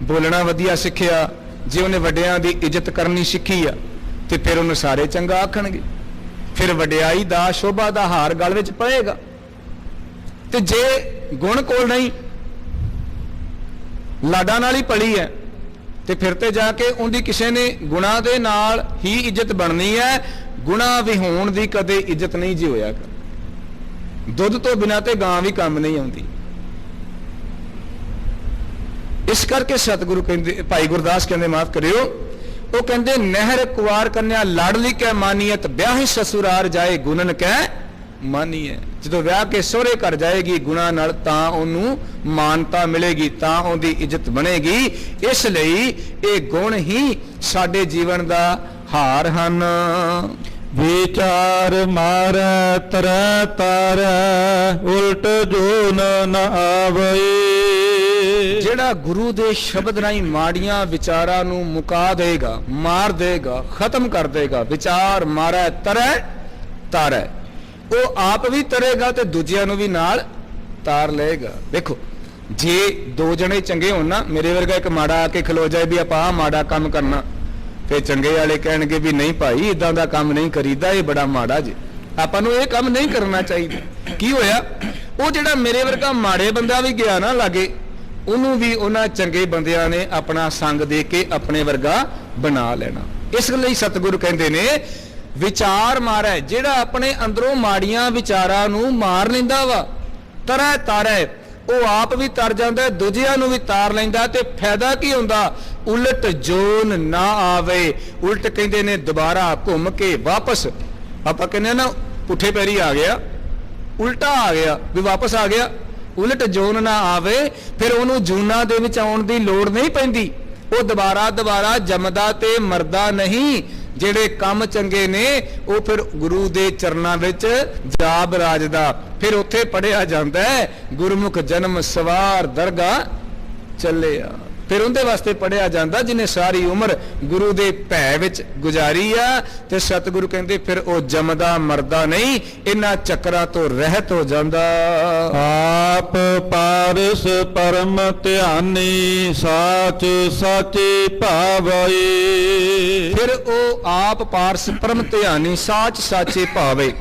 ਬੋਲਣਾ ਵਧੀਆ ਸਿੱਖਿਆ, ਜੇ ਉਹਨੇ ਵੱਡਿਆਂ ਦੀ ਇੱਜ਼ਤ ਕਰਨੀ ਸਿੱਖੀ ਆ, ਤੇ ਫਿਰ ਉਹਨੂੰ ਸਾਰੇ ਚੰਗਾ ਆਖਣਗੇ। ਫਿਰ ਵਡਿਆਈ ਦਾ, ਸ਼ੋਭਾ ਦਾ ਹਾਰ ਗਲ ਵਿੱਚ ਪਏਗਾ। ਤੇ ਜੇ ਗੁਣ ਕੋਲ ਨਹੀਂ, ਲਾਡਾਂ ਨਾਲ ਹੀ ਪਲੀ ਹੈ, ਤੇ ਫਿਰ ਤੇ ਜਾ ਕੇ ਉਹਦੀ ਕਿਸੇ ਨੇ ਗੁਣਾ ਦੇ ਨਾਲ ਹੀ ਇੱਜ਼ਤ ਬਣਨੀ ਹੈ। ਗੁਣਾ ਵਿਹੂਣ ਦੀ ਕਦੇ ਇੱਜ਼ਤ ਨਹੀਂ ਜੀ ਹੋਇਆ ਕਰ। ਦੁੱਧ ਤੋਂ ਬਿਨਾਂ ਤੇ ਗਾਂ ਵੀ ਕੰਮ ਨਹੀਂ ਆਉਂਦੀ। ਇਸ ਕਰਕੇ ਸਤਿਗੁਰੂ ਕਹਿੰਦੇ, ਭਾਈ ਗੁਰਦਾਸ ਕਹਿੰਦੇ, ਮਾਫ ਕਰਿਓ, ਉਹ ਕਹਿੰਦੇ ਨਹਿਰ ਕੁਵਾਰ ਕੰਨਿਆ ਲਾਡਲੀ ਕੈ ਮਾਨੀਅਤ, ਵਿਆਹੀ ਸਸੁਰਾਰ ਜਾਏ ਗੁਣਨ ਕੈ ਮਾਨੀਏ। ਜਦੋਂ ਵਿਆਹ ਕੇ ਸਹੁਰੇ ਘਰ ਜਾਏਗੀ ਗੁਣਾ ਨਾਲ, ਤਾਂ ਉਹਨੂੰ ਮਾਨਤਾ ਮਿਲੇਗੀ, ਤਾਂ ਉਹਦੀ ਇੱਜ਼ਤ ਬਣੇਗੀ। ਇਸ ਲਈ ਇਹ ਗੁਣ ਹੀ ਸਾਡੇ ਜੀਵਨ ਦਾ ਹਾਰ ਹਨ। ਵਿਚਾਰ ਮਾਰੈ ਤਰੈ ਤਾਰੈ, ਉਲਟ ਜੋਨ ਨ ਆਵਈ। ਜਿਹੜਾ ਗੁਰੂ ਦੇ ਸ਼ਬਦ ਰਾਹੀਂ ਮਾੜੀਆਂ ਵਿਚਾਰਾਂ ਨੂੰ ਮੁਕਾ ਦੇਗਾ, ਮਾਰ ਦੇਗਾ, ਖਤਮ ਕਰ ਦੇਗਾ, ਵਿਚਾਰ ਮਾਰੈ ਤਰੈ ਤਾਰੈ, ਉਹ ਆਪ ਵੀ ਤਰੇਗਾ ਤੇ ਦੂਜਿਆਂ ਨੂੰ ਵੀ ਨਾਲ ਤਾਰ ਲਏਗਾ। ਦੇਖੋ, ਜੇ ਦੋ ਜਣੇ ਚੰਗੇ ਹੋਣ ਨਾ, ਮੇਰੇ ਵਰਗਾ ਇੱਕ ਮਾੜਾ ਆ ਕੇ ਖਲੋ ਜਾਏ ਵੀ ਆਪਾਂ ਆਹ ਮਾੜਾ ਕੰਮ ਕਰਨਾ, ਫੇ ਚੰਗੇ ਵਾਲੇ ਕਹਿਣਗੇ ਵੀ ਨਹੀਂ ਭਾਈ ਇਦਾਂ ਦਾ ਕੰਮ ਨਹੀਂ ਕਰੀਦਾ, ਇਹ ਬੜਾ ਮਾੜਾ ਜੇ, ਆਪਾਂ ਨੂੰ ਇਹ ਕੰਮ ਨਹੀਂ ਕਰਨਾ ਚਾਹੀਦਾ। ਕੀ ਹੋਇਆ, ਉਹ ਜਿਹੜਾ ਮੇਰੇ ਵਰਗਾ ਮਾੜੇ ਬੰਦਾ ਵੀ ਗਿਆ ਨਾ ਲਾਗੇ, ਉਹਨੂੰ ਵੀ ਉਹਨਾਂ ਚੰਗੇ ਬੰਦਿਆਂ ਨੇ ਆਪਣਾ ਸੰਗ ਦੇ ਕੇ ਆਪਣੇ ਵਰਗਾ ਬਣਾ ਲੈਣਾ। ਇਸ ਲਈ ਸਤਿਗੁਰੂ ਕਹਿੰਦੇ ਨੇ ਵਿਚਾਰ ਮਾਰੈ, ਜਿਹੜਾ ਆਪਣੇ ਅੰਦਰੋਂ ਮਾੜੀਆਂ ਵਿਚਾਰਾਂ ਨੂੰ ਮਾਰ ਲੈਂਦਾ ਵਾ, ਤਰੈ ਤਾਰੈ, ਉਹ ਆਪ ਵੀ ਤਰ ਜਾਂਦਾ, ਦੂਜਿਆਂ ਨੂੰ ਵੀ ਤਾਰ ਲੈਂਦਾ। ਤੇ ਫਾਇਦਾ ਕੀ ਹੁੰਦਾ, ਉਲਟ ਜੋਨ ਨਾ ਆਵੇ। ਉਲਟ ਕਹਿੰਦੇ ਨੇ ਦੁਬਾਰਾ ਘੁੰਮ ਕੇ ਵਾਪਸ, ਆਪਾਂ ਕਹਿੰਦੇ ਨਾ ਪੁੱਠੇ ਪੈਰੀ ਆ ਗਿਆ, ਉਲਟਾ ਆ ਗਿਆ ਵੀ ਵਾਪਸ ਆ ਗਿਆ, ਉਲਟ ਜੋਨ ਨਾ ਆਵੇ। ਫਿਰ ਉਹਨੂੰ ਜੂਨਾਂ ਦੇ ਵਿੱਚ ਆਉਣ ਦੀ ਲੋੜ ਨਹੀਂ ਪੈਂਦੀ, ਉਹ ਦੁਬਾਰਾ ਜੰਮਦਾ ਤੇ ਮਰਦਾ ਨਹੀਂ। ਜਿਹੜੇ ਕੰਮ ਚੰਗੇ ਨੇ ਉਹ ਫਿਰ ਗੁਰੂ ਦੇ ਚਰਨਾਂ ਵਿੱਚ ਜਾ ਬਰਾਜਦਾ, ਫਿਰ ਉੱਥੇ ਪੜਿਆ ਜਾਂਦਾ ਹੈ ਗੁਰਮੁਖ ਜਨਮ ਸਵਾਰ ਦਰਗਾਹ ਚੱਲਿਆ। ਫਿਰ ਉਹਦੇ ਵਾਸਤੇ ਪੜਿਆ ਜਾਂਦਾ ਜਿਹਨੇ ਸਾਰੀ ਉਮਰ ਗੁਰੂ ਦੇ ਭੈ ਵਿੱਚ ਗੁਜ਼ਾਰੀ ਆ। ਤੇ ਸਤਿਗੁਰੂ ਕਹਿੰਦੇ ਫਿਰ ਉਹ ਜੰਮਦਾ ਮਰਦਾ ਨਹੀਂ, ਇਹਨਾਂ ਚੱਕਰਾਂ ਤੋਂ ਰਹਿਤ ਹੋ ਜਾਂਦਾ। ਆਪ ਪਾਰਸ ਪਰਮ ਧਿਆਨੀ, ਸਾਚ ਸਾਚੇ ਭਾਵਈ। ਫਿਰ ਉਹ ਆਪ ਪਾਰਸ ਪਰਮ ਧਿਆਨੀ, ਸਾਚ ਸਾਚੇ ਭਾਵੇ।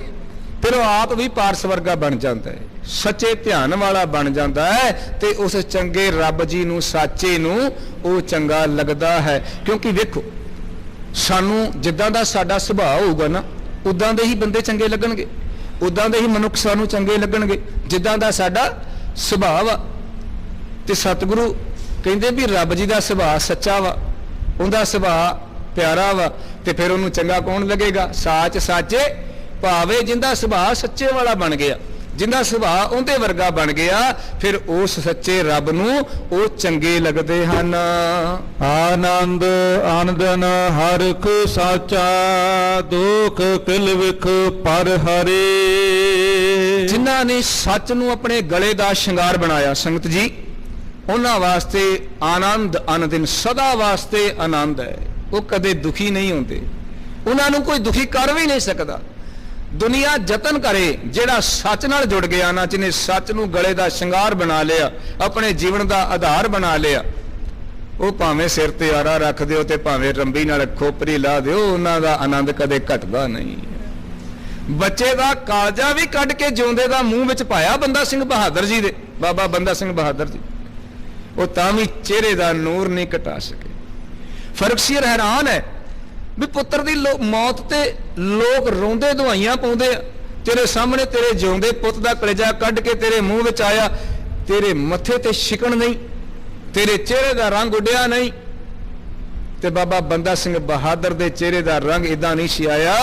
ਫਿਰ ਉਹ ਆਪ ਵੀ ਪਾਰਸ ਵਰਗਾ ਬਣ ਜਾਂਦਾ ਹੈ, ਸੱਚੇ ਧਿਆਨ ਵਾਲਾ ਬਣ ਜਾਂਦਾ ਹੈ। ਤੇ ਉਸ ਚੰਗੇ ਰੱਬ ਜੀ ਨੂੰ, ਸਾਚੇ ਨੂੰ ਉਹ ਚੰਗਾ ਲੱਗਦਾ ਹੈ। ਕਿਉਂਕਿ ਵੇਖੋ, ਸਾਨੂੰ ਜਿੱਦਾਂ ਦਾ ਸਾਡਾ ਸੁਭਾਅ ਹੋਊਗਾ ਨਾ, ਉਦਾਂ ਦੇ ਹੀ ਬੰਦੇ ਚੰਗੇ ਲੱਗਣਗੇ, ਉਦਾਂ ਦੇ ਹੀ ਮਨੁੱਖ ਸਾਨੂੰ ਚੰਗੇ ਲੱਗਣਗੇ, ਜਿੱਦਾਂ ਦਾ ਸਾਡਾ ਸੁਭਾਅ ਵਾ। ਤੇ ਸਤਿਗੁਰੂ ਕਹਿੰਦੇ ਵੀ ਰੱਬ ਜੀ ਦਾ ਸੁਭਾਅ ਸੱਚਾ ਵਾ, ਉਹਦਾ ਸੁਭਾਅ ਪਿਆਰਾ ਵਾ, ਤੇ ਫਿਰ ਉਹਨੂੰ ਚੰਗਾ ਕੌਣ ਲੱਗੇਗਾ, ਸਾਚ ਸਾਚੇ ਭਾਵੇਂ। ਜਿੰਦਾ ਸੁਭਾਅ ਸੱਚੇ ਵਾਲਾ ਬਣ ਗਿਆ, ਜਿੰਦਾ ਸੁਭਾਅ ਉਹਦੇ ਵਰਗਾ ਬਣ ਗਿਆ, ਫਿਰ ਉਸ ਸੱਚੇ ਰੱਬ ਨੂੰ ਉਹ ਚੰਗੇ ਲੱਗਦੇ ਹਨ। ਆਨੰਦ ਆਨੰਦਨ ਹਰਿਖ ਸਾਚਾ, ਦੁਖ ਕਿਲ ਵਿਖ ਪਰ ਹਰੇ। ਜਿਨ੍ਹਾਂ ਨੇ ਸੱਚ ਨੂੰ ਆਪਣੇ ਗਲੇ ਦਾ ਸ਼ਿੰਗਾਰ ਬਣਾਇਆ ਸੰਗਤ ਜੀ, ਉਹਨਾਂ ਵਾਸਤੇ ਆਨੰਦ ਅਨੰਦਿਨ ਸਦਾ ਵਾਸਤੇ ਆਨੰਦ ਹੈ। ਉਹ ਕਦੇ ਦੁਖੀ ਨਹੀਂ ਹੁੰਦੇ, ਉਹਨਾਂ ਨੂੰ ਕੋਈ ਦੁਖੀ ਕਰ ਵੀ ਨਹੀਂ ਸਕਦਾ। ਦੁਨੀਆ ਯਤਨ ਕਰੇ, ਜਿਹੜਾ ਸੱਚ ਨਾਲ ਜੁੜ ਗਿਆ ਨਾ, ਜਿਹਨੇ ਸੱਚ ਨੂੰ ਗਲੇ ਦਾ ਸ਼ਿੰਗਾਰ ਬਣਾ ਲਿਆ, ਆਪਣੇ ਜੀਵਨ ਦਾ ਆਧਾਰ ਬਣਾ ਲਿਆ, ਉਹ ਭਾਵੇਂ ਸਿਰ ਤੇ ਆਰਾ ਰੱਖ ਦਿਓ ਤੇ ਭਾਵੇਂ ਰੰਬੀ ਨਾਲ ਖੋਪਰੀ ਲਾ ਦਿਓ, ਉਹਨਾਂ ਦਾ ਆਨੰਦ ਕਦੇ ਘਟਦਾ ਨਹੀਂ। ਬੱਚੇ ਦਾ ਕਾਲਜਾ ਵੀ ਕੱਢ ਕੇ ਜਿਉਂਦੇ ਦਾ ਮੂੰਹ ਵਿੱਚ ਪਾਇਆ ਬੰਦਾ ਸਿੰਘ ਬਹਾਦਰ ਜੀ ਦੇ, ਬਾਬਾ ਬੰਦਾ ਸਿੰਘ ਬਹਾਦਰ ਜੀ, ਉਹ ਤਾਂ ਵੀ ਚਿਹਰੇ ਦਾ ਨੂਰ ਨਹੀਂ ਘਟਾ ਸਕੇ। ਫਰਕਸੀਅਰ ਹੈਰਾਨ ਹੈ ਵੀ ਪੁੱਤਰ ਦੀ ਮੌਤ ਤੇ ਲੋਕ ਰੋਂਦੇ ਦੁਆਈਆਂ ਪਾਉਂਦੇ ਆ, ਤੇਰੇ ਸਾਹਮਣੇ ਤੇਰੇ ਜਿਉਂਦੇ ਪੁੱਤ ਦਾ ਕਲੇਜਾ ਕੱਢ ਕੇ ਤੇਰੇ ਮੂੰਹ ਵਿੱਚ ਆਇਆ, ਤੇਰੇ ਮੱਥੇ ਤੇ ਸ਼ਿਕਣ ਨਹੀਂ, ਤੇਰੇ ਚਿਹਰੇ ਦਾ ਰੰਗ ਉੱਡਿਆ ਨਹੀਂ। ਤੇ ਬਾਬਾ ਬੰਦਾ ਸਿੰਘ ਬਹਾਦਰ ਦੇ ਚਿਹਰੇ ਦਾ ਰੰਗ ਇਦਾਂ ਨਹੀਂ ਸੀ ਆਇਆ,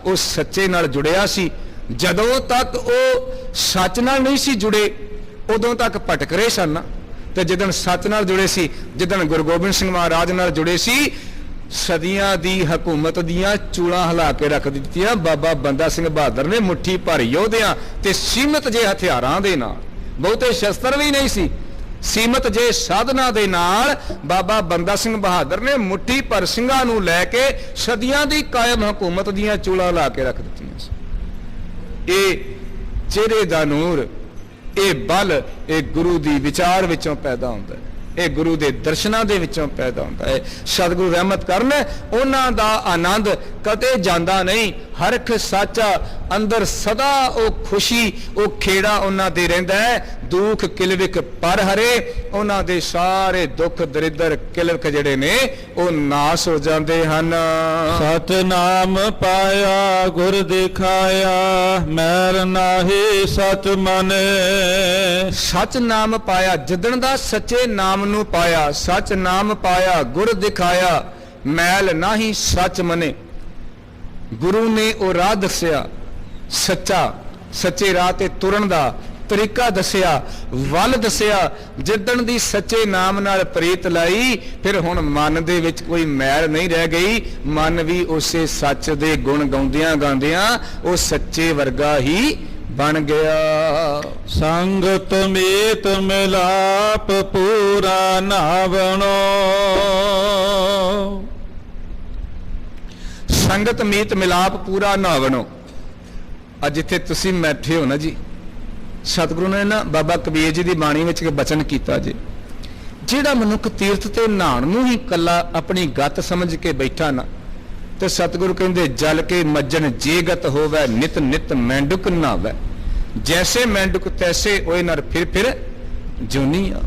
ਉਹ ਸੱਚੇ ਨਾਲ ਜੁੜਿਆ ਸੀ। ਜਦੋਂ ਤੱਕ ਉਹ ਸੱਚ ਨਾਲ ਨਹੀਂ ਸੀ ਜੁੜੇ, ਉਦੋਂ ਤੱਕ ਭਟਕ ਰਹੇ ਸਨ। ਤੇ ਜਿੱਦਣ ਸੱਚ ਨਾਲ ਜੁੜੇ ਸੀ, ਜਿੱਦਣ ਗੁਰੂ ਗੋਬਿੰਦ ਸਿੰਘ ਮਹਾਰਾਜ ਨਾਲ ਜੁੜੇ ਸੀ, ਸਦੀਆਂ ਦੀ ਹਕੂਮਤ ਦੀਆਂ ਚੂੜਾਂ ਹਿਲਾ ਕੇ ਰੱਖ ਦਿੱਤੀਆਂ। ਬਾਬਾ ਬੰਦਾ ਸਿੰਘ ਬਹਾਦਰ ਨੇ ਮੁੱਠੀ ਭਰ ਯੋਧਿਆਂ ਤੇ ਸੀਮਤ ਜੇ ਹਥਿਆਰਾਂ ਦੇ ਨਾਲ, ਬਹੁਤੇ ਸ਼ਸਤਰ ਵੀ ਨਹੀਂ ਸੀ, ਸੀਮਤ ਜੇ ਸਾਧਨਾ ਦੇ ਨਾਲ ਬਾਬਾ ਬੰਦਾ ਸਿੰਘ ਬਹਾਦਰ ਨੇ ਮੁੱਠੀ ਭਰ ਸਿੰਘਾਂ ਨੂੰ ਲੈ ਕੇ ਸਦੀਆਂ ਦੀ ਕਾਇਮ ਹਕੂਮਤ ਦੀਆਂ ਚੂੜਾਂ ਲਾ ਕੇ ਰੱਖ ਦਿੱਤੀਆਂ ਸੀ। ਇਹ ਚਿਹਰੇ ਦਾ ਨੂਰ, ਇਹ ਬਲ, ਇਹ ਗੁਰੂ ਦੀ ਵਿਚਾਰ ਵਿੱਚੋਂ ਪੈਦਾ ਹੁੰਦਾ ਹੈ, ਇਹ ਗੁਰੂ ਦੇ ਦਰਸ਼ਨਾਂ ਦੇ ਵਿੱਚੋਂ ਪੈਦਾ ਹੁੰਦਾ ਹੈ। ਸਤਿਗੁਰੂ ਰਹਿਮਤ ਕਰਨ, ਉਹਨਾਂ ਦਾ ਆਨੰਦ ਕਦੇ ਜਾਂਦਾ ਨਹੀਂ। ਹਰਖ ਸਾਚਾ ਅੰਦਰ ਸਦਾ ਉਹ ਖੁਸ਼ੀ ਉਹ ਖੇੜਾ ਉਹਨਾਂ ਦੇ ਰਹਿੰਦਾ ਹੈ। ਦੁੱਖ ਕਿਲਵਿਕ ਪਰ ਹਰੇ, ਉਹਨਾਂ ਦੇ ਸਾਰੇ ਦੁੱਖ ਦਰਿਦਰ ਕਿਲਵਿਕ ਜਿਹੜੇ ਨੇ ਉਹ ਨਾਸ ਹੋ ਜਾਂਦੇ ਹਨ। ਸਤਿਨਾਮ ਪਾਇਆ ਗੁਰ ਦਿਖਾਇਆ, ਮੈਲ ਨਾਹੀ ਸਚ ਮਨ। ਸਚ ਨਾਮ ਪਾਇਆ, ਜਿੱਦਣ ਦਾ ਸੱਚੇ ਨਾਮ ਨੂੰ ਪਾਇਆ, ਸਚ ਨਾਮ ਪਾਇਆ ਗੁਰ ਦਿਖਾਇਆ, ਮੈਲ ਨਾਹੀ ਸਚ ਮਨੇ। ਗੁਰੂ ਨੇ ਉਹ ਰਾਹ ਦੱਸਿਆ, ਸੱਚਾ ਸੱਚੇ ਰਾਹ ਤੇ ਤੁਰਨ ਦਾ ਤਰੀਕਾ ਦੱਸਿਆ, ਵੱਲ ਦੱਸਿਆ। ਜਿੱਦਣ ਦੀ ਸੱਚੇ ਨਾਮ ਨਾਲ ਪ੍ਰੀਤ ਲਾਈ, ਫਿਰ ਹੁਣ ਮਨ ਦੇ ਵਿੱਚ ਕੋਈ ਮੈਲ ਨਹੀਂ ਰਹਿ ਗਈ। ਮਨ ਵੀ ਉਸੇ ਸੱਚ ਦੇ ਗੁਣ ਗਾਉਂਦਿਆਂ ਗਾਉਂਦਿਆਂ ਉਹ ਸੱਚੇ ਵਰਗਾ ਹੀ ਬਣ ਗਿਆ। ਸੰਗਤ ਮੀਤ ਮਿਲਾਪ ਪੂਰਾ ਨਾਵਣੋ। ਸੰਗਤ ਮੀਤ ਮਿਲਾਪ ਪੂਰਾ ਨਾਵਣੋ। ਅੱਜ ਜਿੱਥੇ ਤੁਸੀਂ ਬੈਠੇ ਹੋ ਨਾ ਜੀ, ਸਤਿਗੁਰੂ ਨੇ ਨਾ ਬਾਬਾ ਕਬੀਰ ਜੀ ਦੀ ਬਾਣੀ ਵਿੱਚ ਇੱਕ ਬਚਨ ਕੀਤਾ ਜੀ, ਜਿਹੜਾ ਮਨੁੱਖ ਤੀਰਥ ਤੇ ਨਹਾਉਣ ਨੂੰ ਹੀ ਕੱਲਾ ਆਪਣੀ ਗੱਤ ਸਮਝ ਕੇ ਬੈਠਾ ਨਾ, ਤੇ ਸਤਿਗੁਰੂ ਕਹਿੰਦੇ ਜਲ ਕੇ ਮੱਜਣ ਜੇ ਗਤ ਹੋਵੇ, ਨਿਤ ਨਿਤ ਮੈਂਡੁਕ ਨਾਵੇ। ਜੈਸੇ ਮੈਂਡੁਕ ਤੈਸੇ ਓਏ ਨਰ ਫਿਰ ਫਿਰ ਜੁਨੀਆ।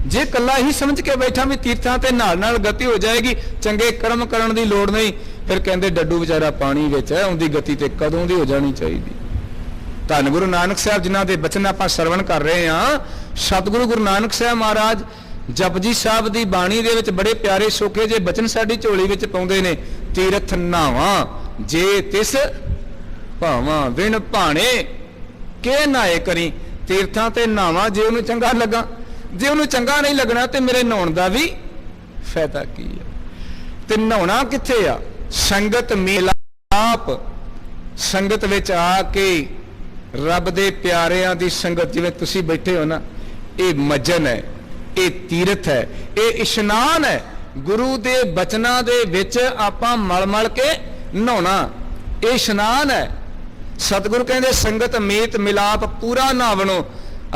ਜੇ ਕੱਲਾ ਹੀ ਸਮਝ ਕੇ ਬੈਠਾ ਵੀ ਤੀਰਥਾਂ ਤੇ ਨਾਲ ਗਤੀ ਹੋ ਜਾਏਗੀ, ਚੰਗੇ ਕਰਮ ਕਰਨ ਦੀ ਲੋੜ ਨਹੀਂ, ਫਿਰ ਕਹਿੰਦੇ ਡੱਡੂ ਵਿਚਾਰਾ ਪਾਣੀ ਵਿੱਚ ਹੈ, ਉਹਦੀ ਗਤੀ ਤੇ ਕਦੋਂ ਦੀ ਹੋ ਜਾਣੀ ਚਾਹੀਦੀ। ਧੰਨ ਗੁਰੂ ਨਾਨਕ ਸਾਹਿਬ ਜਿਨ੍ਹਾਂ ਦੇ ਬਚਨ ਆਪਾਂ ਸਰਵਣ ਕਰ ਰਹੇ ਹਾਂ, ਸਤਿਗੁਰੂ ਗੁਰੂ ਨਾਨਕ ਸਾਹਿਬ ਮਹਾਰਾਜ ਜਪਜੀ ਸਾਹਿਬ ਦੀ ਬਾਣੀ ਦੇ ਵਿੱਚ ਬੜੇ ਪਿਆਰੇ ਸੋਖੇ ਜੇ ਬਚਨ ਸਾਡੀ ਝੋਲੀ ਵਿੱਚ ਪਾਉਂਦੇ ਨੇ। ਤੀਰਥ ਨਾਵਾਂ ਜੇ ਤਿਸ ਭਾਵਾਂ, ਵਿਣ ਭਾਣੇ ਕੇ ਨਾਏ ਕਰੀ। ਤੀਰਥਾਂ ਤੇ ਨਾਵਾਂ ਜੇ ਉਹਨੂੰ ਚੰਗਾ ਲੱਗਾ, ਜੇ ਉਹਨੂੰ ਚੰਗਾ ਨਹੀਂ ਲੱਗਣਾ ਤੇ ਮੇਰੇ ਨਹਾਉਣ ਦਾ ਵੀ ਫਾਇਦਾ ਕੀ ਹੈ। ਤੇ ਨਹਾਉਣਾ ਕਿੱਥੇ ਆ? ਸੰਗਤ ਮਿਲਾਪ, ਸੰਗਤ ਵਿੱਚ ਆ ਕੇ ਰੱਬ ਦੇ ਪਿਆਰਿਆਂ ਦੀ ਸੰਗਤ, ਜਿਵੇਂ ਤੁਸੀਂ ਬੈਠੇ ਹੋ ਨਾ, ਇਹ ਮੱਜਨ ਹੈ, ਇਹ ਤੀਰਥ ਹੈ, ਇਹ ਇਸ਼ਨਾਨ ਹੈ। ਗੁਰੂ ਦੇ ਬਚਨਾਂ ਦੇ ਵਿੱਚ ਆਪਾਂ ਮਲ ਮਲ ਕੇ ਨਹਾਉਣਾ, ਇਹ ਇਸ਼ਨਾਨ ਹੈ। ਸਤਿਗੁਰੂ ਕਹਿੰਦੇ ਸੰਗਤ ਮੀਤ ਮਿਲਾਪ ਪੂਰਾ ਨਾਵਣੋ।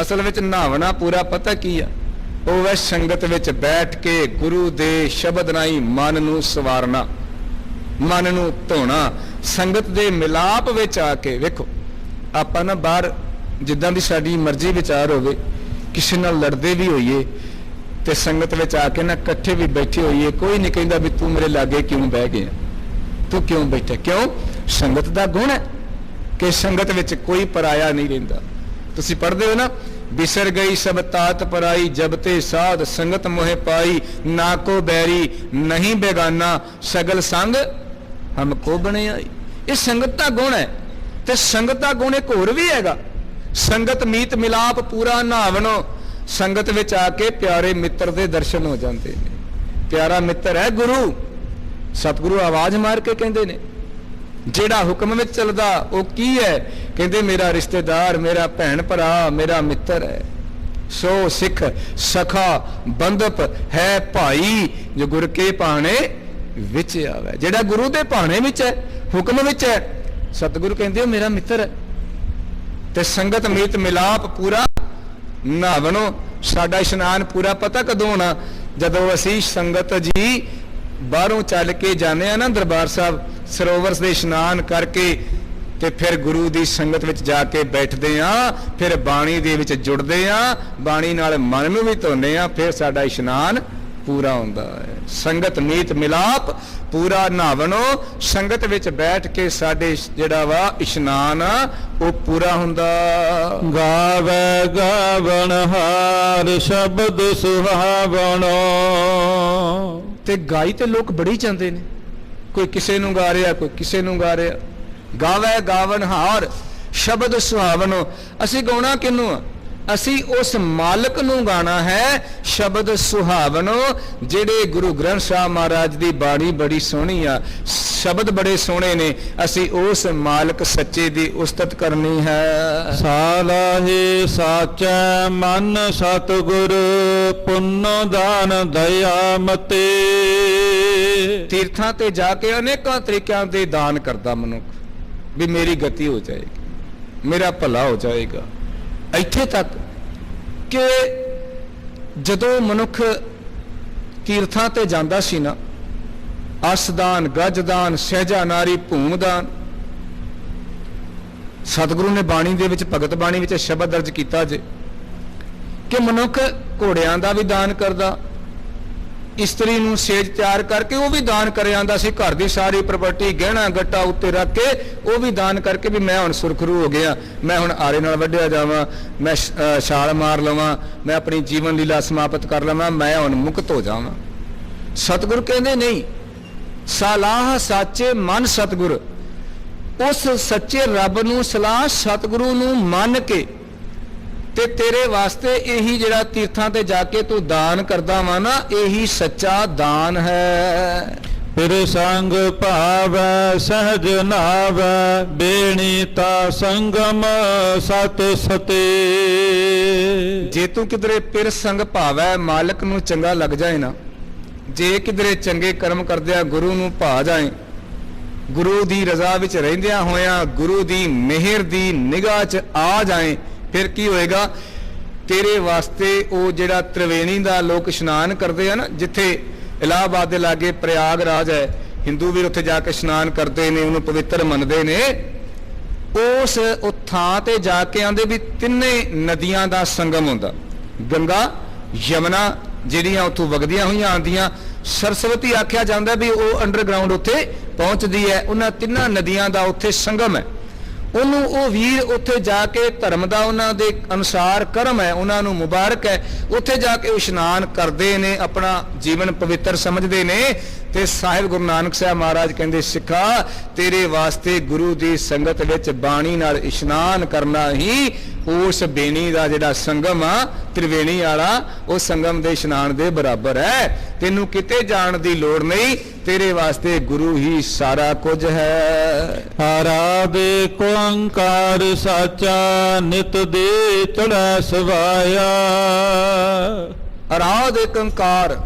ਅਸਲ ਵਿੱਚ ਨਹਾਵਣਾ ਪੂਰਾ ਪਤਾ ਕੀ ਆ? ਉਹ ਵੈ ਸੰਗਤ ਵਿੱਚ ਬੈਠ ਕੇ ਗੁਰੂ ਦੇ ਸ਼ਬਦ ਰਾਹੀਂ ਮਨ ਨੂੰ ਸਵਾਰਨਾ, ਮਨ ਨੂੰ ਧੋਣਾ। ਸੰਗਤ ਦੇ ਮਿਲਾਪ ਵਿੱਚ ਆ ਕੇ ਵੇਖੋ, ਆਪਾਂ ਨਾ ਬਾਹਰ ਜਿੱਦਾਂ ਦੀ ਸਾਡੀ ਮਰਜ਼ੀ ਵਿਚਾਰ ਹੋਵੇ, ਕਿਸੇ ਨਾਲ ਲੜਦੇ ਵੀ ਹੋਈਏ ਤੇ ਸੰਗਤ ਵਿੱਚ ਆ ਕੇ ਨਾ ਇਕੱਠੇ ਵੀ ਬੈਠੇ ਹੋਈਏ, ਕੋਈ ਨਹੀਂ ਕਹਿੰਦਾ ਵੀ ਤੂੰ ਮੇਰੇ ਲਾਗੇ ਕਿਉਂ ਬਹਿ ਗਿਆ, ਤੂੰ ਕਿਉਂ ਬੈਠਾ। ਕਿਉਂ? ਸੰਗਤ ਦਾ ਗੁਣ ਹੈ ਕਿ ਸੰਗਤ ਵਿੱਚ ਕੋਈ ਪਰਾਇਆ ਨਹੀਂ ਰਹਿੰਦਾ। ਤੁਸੀਂ ਪੜ੍ਹਦੇ ਹੋ ਨਾ, ਬਿਸਰ ਗਈ ਸਭ ਤਾਤ ਪਰਾਈ, ਜਬ ਤੇ ਸਾਧ ਸੰਗਤ ਮੋਹਿ ਪਾਈ, ਨਾ ਕੋ ਬੈਰੀ ਨਹੀਂ ਬੇਗਾਨਾ, ਸਗਲ ਸੰਗ ਹਮਕੋ ਬਣੇ ਆਈ। ਇਹ ਸੰਗਤ ਦਾ ਗੁਣ ਹੈ। ਤੇ ਸੰਗਤ ਦਾ ਗੁਣ ਇੱਕ ਹੋਰ ਵੀ ਹੈਗਾ, ਸੰਗਤ ਮੀਤ ਮਿਲਾਪ ਪੂਰਾ ਨਾਵਣੋ। ਸੰਗਤ ਵਿੱਚ ਆ ਕੇ ਪਿਆਰੇ ਮਿੱਤਰ ਦੇ ਦਰਸ਼ਨ ਹੋ ਜਾਂਦੇ ਨੇ। ਪਿਆਰਾ ਮਿੱਤਰ ਹੈ ਗੁਰੂ। ਸਤਿਗੁਰੂ ਆਵਾਜ਼ ਮਾਰ ਕੇ ਕਹਿੰਦੇ ਨੇ, ਜਿਹੜਾ ਹੁਕਮ ਵਿੱਚ ਚੱਲਦਾ ਉਹ ਕੀ ਹੈ? ਕਹਿੰਦੇ ਮੇਰਾ ਰਿਸ਼ਤੇਦਾਰ, ਮੇਰਾ ਭੈਣ ਭਰਾ, ਮੇਰਾ ਮਿੱਤਰ ਹੈ। ਸੋ ਸਿੱਖ ਸਖਾ ਬੰਧਪ ਹੈ ਭਾਈ, ਜੋ ਗੁਰ ਕੇ ਭਾਣੇ ਵਿੱਚ ਆਵੇ। ਜਿਹੜਾ ਗੁਰੂ ਦੇ ਭਾਣੇ ਵਿੱਚ ਹੈ, ਹੁਕਮ ਵਿੱਚ ਹੈ, ਸਤਿਗੁਰੂ ਕਹਿੰਦੇ ਉਹ ਮੇਰਾ ਮਿੱਤਰ ਹੈ। ਤੇ ਸੰਗਤ ਮੀਤ ਮਿਲਾਪ ਪੂਰਾ ਨਾਵਣੋ। ਸਾਡਾ ਇਸ਼ਨਾਨ ਪੂਰਾ ਪਤਾ ਕਦੋਂ ਹੋਣਾ? ਜਦੋਂ ਅਸੀਂ ਸੰਗਤ ਜੀ ਬਾਹਰੋਂ ਚੱਲ ਕੇ ਜਾਂਦੇ ਆ ਨਾ ਦਰਬਾਰ ਸਾਹਿਬ, ਸਰੋਵਰ ਦੇ ਇਸ਼ਨਾਨ ਕਰਕੇ ਤੇ ਫਿਰ ਗੁਰੂ ਦੀ ਸੰਗਤ ਵਿੱਚ ਜਾ ਕੇ ਬੈਠਦੇ ਆ, ਫਿਰ ਬਾਣੀ ਦੇ ਵਿੱਚ ਜੁੜਦੇ ਆ, ਬਾਣੀ ਨਾਲ ਮਨ ਨੂੰ ਵੀ ਧੋਨੇ ਆ, ਫਿਰ ਸਾਡਾ ਇਸ਼ਨਾਨ ਪੂਰਾ ਹੁੰਦਾ ਹੈ। ਸੰਗਤ ਮੀਤ ਮਿਲਾਪ ਪੂਰਾ ਨਾਵਣੋ। ਸੰਗਤ ਵਿੱਚ ਬੈਠ ਕੇ ਸਾਡੇ ਜਿਹੜਾ ਵਾ ਇਸ਼ਨਾਨ ਉਹ ਪੂਰਾ ਹੁੰਦਾ। ਗਾਵੇ ਗਾਵਣ ਹਾਰ ਸ਼ਬਦ ਸੁਹਾਵਣੋ। ਤੇ ਗਾਈ ਤੇ ਲੋਕ ਬੜੀ ਜਾਂਦੇ ਨੇ, ਕੋਈ ਕਿਸੇ ਨੂੰ ਗਾ ਰਿਹਾ, ਕੋਈ ਕਿਸੇ ਨੂੰ ਗਾ ਰਿਹਾ। ਗਾਵੇ ਗਾਵਣ ਹਾਰ ਸ਼ਬਦ ਸੁਹਾਵਣੋ। ਅਸੀਂ ਗਾਉਣਾ ਕਿਹਨੂੰ ਆ? ਅਸੀਂ ਉਸ ਮਾਲਕ ਨੂੰ ਗਾਣਾ ਹੈ, ਸ਼ਬਦ ਸੁਹਾਵਣੋ। ਜਿਹੜੇ ਗੁਰੂ ਗ੍ਰੰਥ ਸਾਹਿਬ ਮਹਾਰਾਜ ਦੀ ਬਾਣੀ ਬੜੀ ਸੋਹਣੀ ਆ, ਸ਼ਬਦ ਬੜੇ ਸੋਹਣੇ ਨੇ। ਅਸੀਂ ਉਸ ਮਾਲਕ ਸੱਚੇ ਦੀ ਉਸਤਤ ਕਰਨੀ ਹੈ। ਸਾਲਾਹੇ ਸਾਚੈ ਮਨ ਸਤਿਗੁਰ, ਪੁੰਨ ਦਾਨ ਦਇਆ ਮਤੇ। ਤੀਰਥਾਂ ਤੇ ਜਾ ਕੇ ਅਨੇਕਾਂ ਤਰੀਕਿਆਂ ਦੇ ਦਾਨ ਕਰਦਾ ਮਨੁੱਖ, ਵੀ ਮੇਰੀ ਗਤੀ ਹੋ ਜਾਏਗੀ, ਮੇਰਾ ਭਲਾ ਹੋ ਜਾਏਗਾ। ਇੱਥੇ ਤੱਕ ਕਿ ਜਦੋਂ ਮਨੁੱਖ ਤੀਰਥਾਂ ਤੇ ਜਾਂਦਾ ਸੀ ਨਾ, ਅਸਦਾਨ, ਗੱਜਦਾਨ, ਸਹਿਜਾ ਨਾਰੀ, ਭੂਮਦਾਨ, ਸਤਿਗੁਰੂ ਨੇ ਬਾਣੀ ਦੇ ਵਿੱਚ, ਭਗਤ ਬਾਣੀ ਵਿੱਚ ਸ਼ਬਦ ਦਰਜ ਕੀਤਾ ਜੇ ਕਿ ਮਨੁੱਖ ਘੋੜਿਆਂ ਦਾ ਵੀ ਦਾਨ ਕਰਦਾ, ਇਸਤਰੀ ਨੂੰ ਸੇਜ ਤਿਆਰ ਕਰਕੇ ਉਹ ਵੀ ਦਾਨ ਕਰ ਜਾਂਦਾ ਸੀ, ਘਰ ਦੀ ਸਾਰੀ ਪ੍ਰਾਪਰਟੀ ਗਹਿਣਾ ਗੱਟਾ ਉੱਤੇ ਰੱਖ ਕੇ ਉਹ ਵੀ ਦਾਨ ਕਰਕੇ ਵੀ ਮੈਂ ਹੁਣ ਸੁਰਖਰੂ ਹੋ ਗਿਆ, ਮੈਂ ਹੁਣ ਆਰੇ ਨਾਲ ਵੱਢਿਆ ਜਾਵਾਂ, ਮੈਂ ਛਾਲ ਮਾਰ ਲਵਾਂ, ਮੈਂ ਆਪਣੀ ਜੀਵਨ ਲੀਲਾ ਸਮਾਪਤ ਕਰ ਲਵਾਂ, ਮੈਂ ਹੁਣ ਮੁਕਤ ਹੋ ਜਾਵਾਂ। ਸਤਿਗੁਰ ਕਹਿੰਦੇ ਨਹੀਂ, ਸਲਾਹ ਸਾਚੇ ਮਨ ਸਤਿਗੁਰ, ਉਸ ਸੱਚੇ ਰੱਬ ਨੂੰ ਸਲਾਹ ਸਤਿਗੁਰੂ ਨੂੰ ਮੰਨ ਕੇ ਤੇ ਤੇਰੇ ਵਾਸਤੇ ਇਹੀ ਜਿਹੜਾ ਤੀਰਥਾਂ ਤੇ ਜਾ ਕੇ ਤੂੰ ਦਾਨ ਕਰਦਾ ਵਾ ਨਾ, ਇਹੀ ਸੱਚਾ ਦਾਨ ਹੈ। ਫਿਰ ਸੰਗ ਭਾਵੈ ਸਹਜ ਨਾਵੈ, ਬੇਣੀ ਤਾ ਸੰਗਮ ਸਤ ਸਤੇ। ਜੇ ਤੂੰ ਕਿਧਰੇ ਪਿਰ ਸੰਗ ਭਾਵੈ, ਮਾਲਕ ਨੂੰ ਚੰਗਾ ਲੱਗ ਜਾਏ ਨਾ, ਜੇ ਕਿਧਰੇ ਚੰਗੇ ਕਰਮ ਕਰਦਿਆਂ ਗੁਰੂ ਨੂੰ ਭਾ ਜਾਏ, ਗੁਰੂ ਦੀ ਰਜ਼ਾ ਵਿੱਚ ਰਹਿੰਦਿਆਂ ਹੋਇਆਂ ਗੁਰੂ ਦੀ ਮਿਹਰ ਦੀ ਨਿਗਾਹ 'ਚ ਆ ਜਾਏ, ਫਿਰ ਕੀ ਹੋਏਗਾ? ਤੇਰੇ ਵਾਸਤੇ ਉਹ ਜਿਹੜਾ ਤ੍ਰਿਵੇਣੀ ਦਾ ਲੋਕ ਇਸ਼ਨਾਨ ਕਰਦੇ ਆ ਨਾ, ਜਿੱਥੇ ਇਲਾਹਾਬਾਦ ਦੇ ਲਾਗੇ ਪ੍ਰਯਾਗਰਾਜ ਹੈ, ਹਿੰਦੂ ਵੀ ਉੱਥੇ ਜਾ ਕੇ ਇਸ਼ਨਾਨ ਕਰਦੇ ਨੇ, ਉਹਨੂੰ ਪਵਿੱਤਰ ਮੰਨਦੇ ਨੇ। ਉਸ ਉਹ ਥਾਂ ਤੇ ਜਾ ਕੇ ਆਂਦੇ ਵੀ ਤਿੰਨੇ ਨਦੀਆਂ ਦਾ ਸੰਗਮ ਹੁੰਦਾ, ਗੰਗਾ ਯਮੁਨਾ ਜਿਹੜੀਆਂ ਉੱਥੋਂ ਵਗਦੀਆਂ ਹੋਈਆਂ ਆਉਂਦੀਆਂ, ਸਰਸਵਤੀ ਆਖਿਆ ਜਾਂਦਾ ਵੀ ਉਹ ਅੰਡਰਗਰਾਉਂਡ ਉੱਥੇ ਪਹੁੰਚਦੀ ਹੈ, ਉਹਨਾਂ ਤਿੰਨਾਂ ਨਦੀਆਂ ਦਾ ਉੱਥੇ ਸੰਗਮ ਹੈ। ਉਹਨੂੰ ਉਹ ਵੀਰ ਉੱਥੇ ਜਾ ਕੇ ਧਰਮ ਦਾ ਉਹਨਾਂ ਦੇ ਅਨੁਸਾਰ ਕਰਮ ਹੈ, ਉਹਨਾਂ ਨੂੰ ਮੁਬਾਰਕ ਹੈ, ਉੱਥੇ ਜਾ ਕੇ ਇਸ਼ਨਾਨ ਕਰਦੇ ਨੇ, ਆਪਣਾ ਜੀਵਨ ਪਵਿੱਤਰ ਸਮਝਦੇ ਨੇ। ਤੇ ਸਾਹਿਬ ਗੁਰੂ ਨਾਨਕ ਸਾਹਿਬ ਮਹਾਰਾਜ ਕਹਿੰਦੇ, ਸਿੱਖਾ ਤੇਰੇ ਵਾਸਤੇ ਗੁਰੂ ਦੀ ਸੰਗਤ ਵਿੱਚ ਬਾਣੀ ਨਾਲ ਇਸ਼ਨਾਨ ਕਰਨਾ ਹੀ ਉਸ ਬੇਣੀ ਦਾ ਜਿਹੜਾ ਸੰਗਮ ਆ ਤ੍ਰਿਵੇਣੀ ਵਾਲਾ, ਉਹ ਸੰਗਮ ਦੇ ਇਸ਼ਨਾਨ ਦੇ ਬਰਾਬਰ ਹੈ। ਤੈਨੂੰ ਕਿਤੇ ਜਾਣ ਦੀ ਲੋੜ ਨਹੀਂ, ਤੇਰੇ ਵਾਸਤੇ ਗੁਰੂ ਹੀ ਸਾਰਾ ਕੁਝ ਹੈ। ਆਰਾਧੇ ਕੋ ਓੰਕਾਰ ਸਾਚਾ, ਨਿਤ ਦੇ ਚੜ੍ਹੈ ਸਵਾਇਆ। ਆਰਾਧ ਏਕ ਓੰਕਾਰ,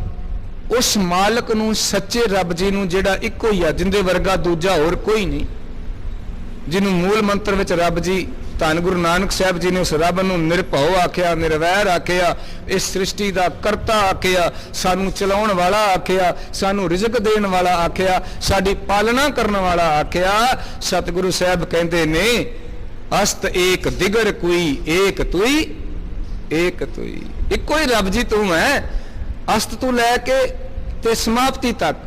ਉਸ ਮਾਲਕ ਨੂੰ, ਸੱਚੇ ਰੱਬ ਜੀ ਨੂੰ, ਜਿਹੜਾ ਇੱਕੋ ਹੀ ਆ, ਜਿੰਦੇ ਵਰਗਾ ਦੂਜਾ ਹੋਰ ਕੋਈ ਨਹੀਂ, ਜਿਹਨੂੰ ਮੂਲ ਮੰਤਰ ਵਿੱਚ ਰੱਬ ਜੀ, ਧੰਨ ਗੁਰੂ ਨਾਨਕ ਸਾਹਿਬ ਜੀ ਨੇ ਉਸ ਰੱਬ ਨੂੰ ਨਿਰਭਉ ਆਖਿਆ, ਨਿਰਵੈਰ ਆਖਿਆ, ਇਸ ਸ੍ਰਿਸ਼ਟੀ ਦਾ ਕਰਤਾ ਆਖਿਆ, ਸਾਨੂੰ ਚਲਾਉਣ ਵਾਲਾ ਆਖਿਆ, ਸਾਨੂੰ ਰਿਜ਼ਕ ਦੇਣ ਵਾਲਾ ਆਖਿਆ, ਸਾਡੀ ਪਾਲਣਾ ਕਰਨ ਵਾਲਾ ਆਖਿਆ। ਸਤਿਗੁਰੂ ਸਾਹਿਬ ਕਹਿੰਦੇ ਨੇ, ਅਸਤ ਏਕ ਦਿਗਰ ਕੋਈ, ਏਕ ਤੁਈ, ਏਕ ਤੁਈ, ਇੱਕੋ ਹੀ ਰੱਬ ਜੀ ਤੂੰ ਹੈ। ਅਸਤ ਤੋਂ ਲੈ ਕੇ ਤੇ ਸਮਾਪਤੀ ਤੱਕ,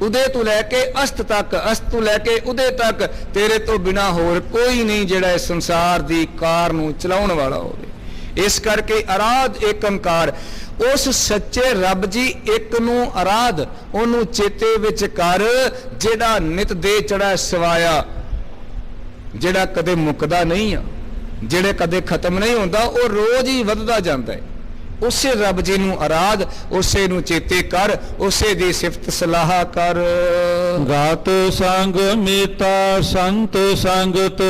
ਉਦੇ ਤੋਂ ਲੈ ਕੇ ਅਸਤ ਤੱਕ, ਅਸਤ ਤੋਂ ਲੈ ਕੇ ਉਦੇ ਤੱਕ, ਤੇਰੇ ਤੋਂ ਬਿਨਾ ਹੋਰ ਕੋਈ ਨਹੀਂ ਜਿਹੜਾ ਇਸ ਸੰਸਾਰ ਦੀ ਕਾਰ ਨੂੰ ਚਲਾਉਣ ਵਾਲਾ ਹੋਵੇ। ਇਸ ਕਰਕੇ ਆਰਾਧ ਏਕ ਓੰਕਾਰ, ਉਸ ਸੱਚੇ ਰੱਬ ਜੀ ਇੱਕ ਨੂੰ ਆਰਾਧ, ਉਹਨੂੰ ਚੇਤੇ ਵਿੱਚ ਕਰ, ਜਿਹੜਾ ਨਿਤ ਦੇ ਚੜਾ ਸਵਾਇਆ, ਜਿਹੜਾ ਕਦੇ ਮੁੱਕਦਾ ਨਹੀਂ ਆ, ਜਿਹੜੇ ਕਦੇ ਖਤਮ ਨਹੀਂ ਹੁੰਦਾ, ਉਹ ਰੋਜ਼ ਹੀ ਵੱਧਦਾ ਜਾਂਦਾ ਹੈ। ਉਸੇ ਰੱਬ ਜੀ ਨੂੰ ਆਰਾਧ, ਉਸੇ ਨੂੰ ਚੇਤੇ ਕਰ, ਉਸੇ ਦੀ ਸਿਫਤ ਸਲਾਹ ਕਰ। ਗਾਤ ਸੰਗ ਮੀਤਾ ਸੰਤ ਸੰਗਤ,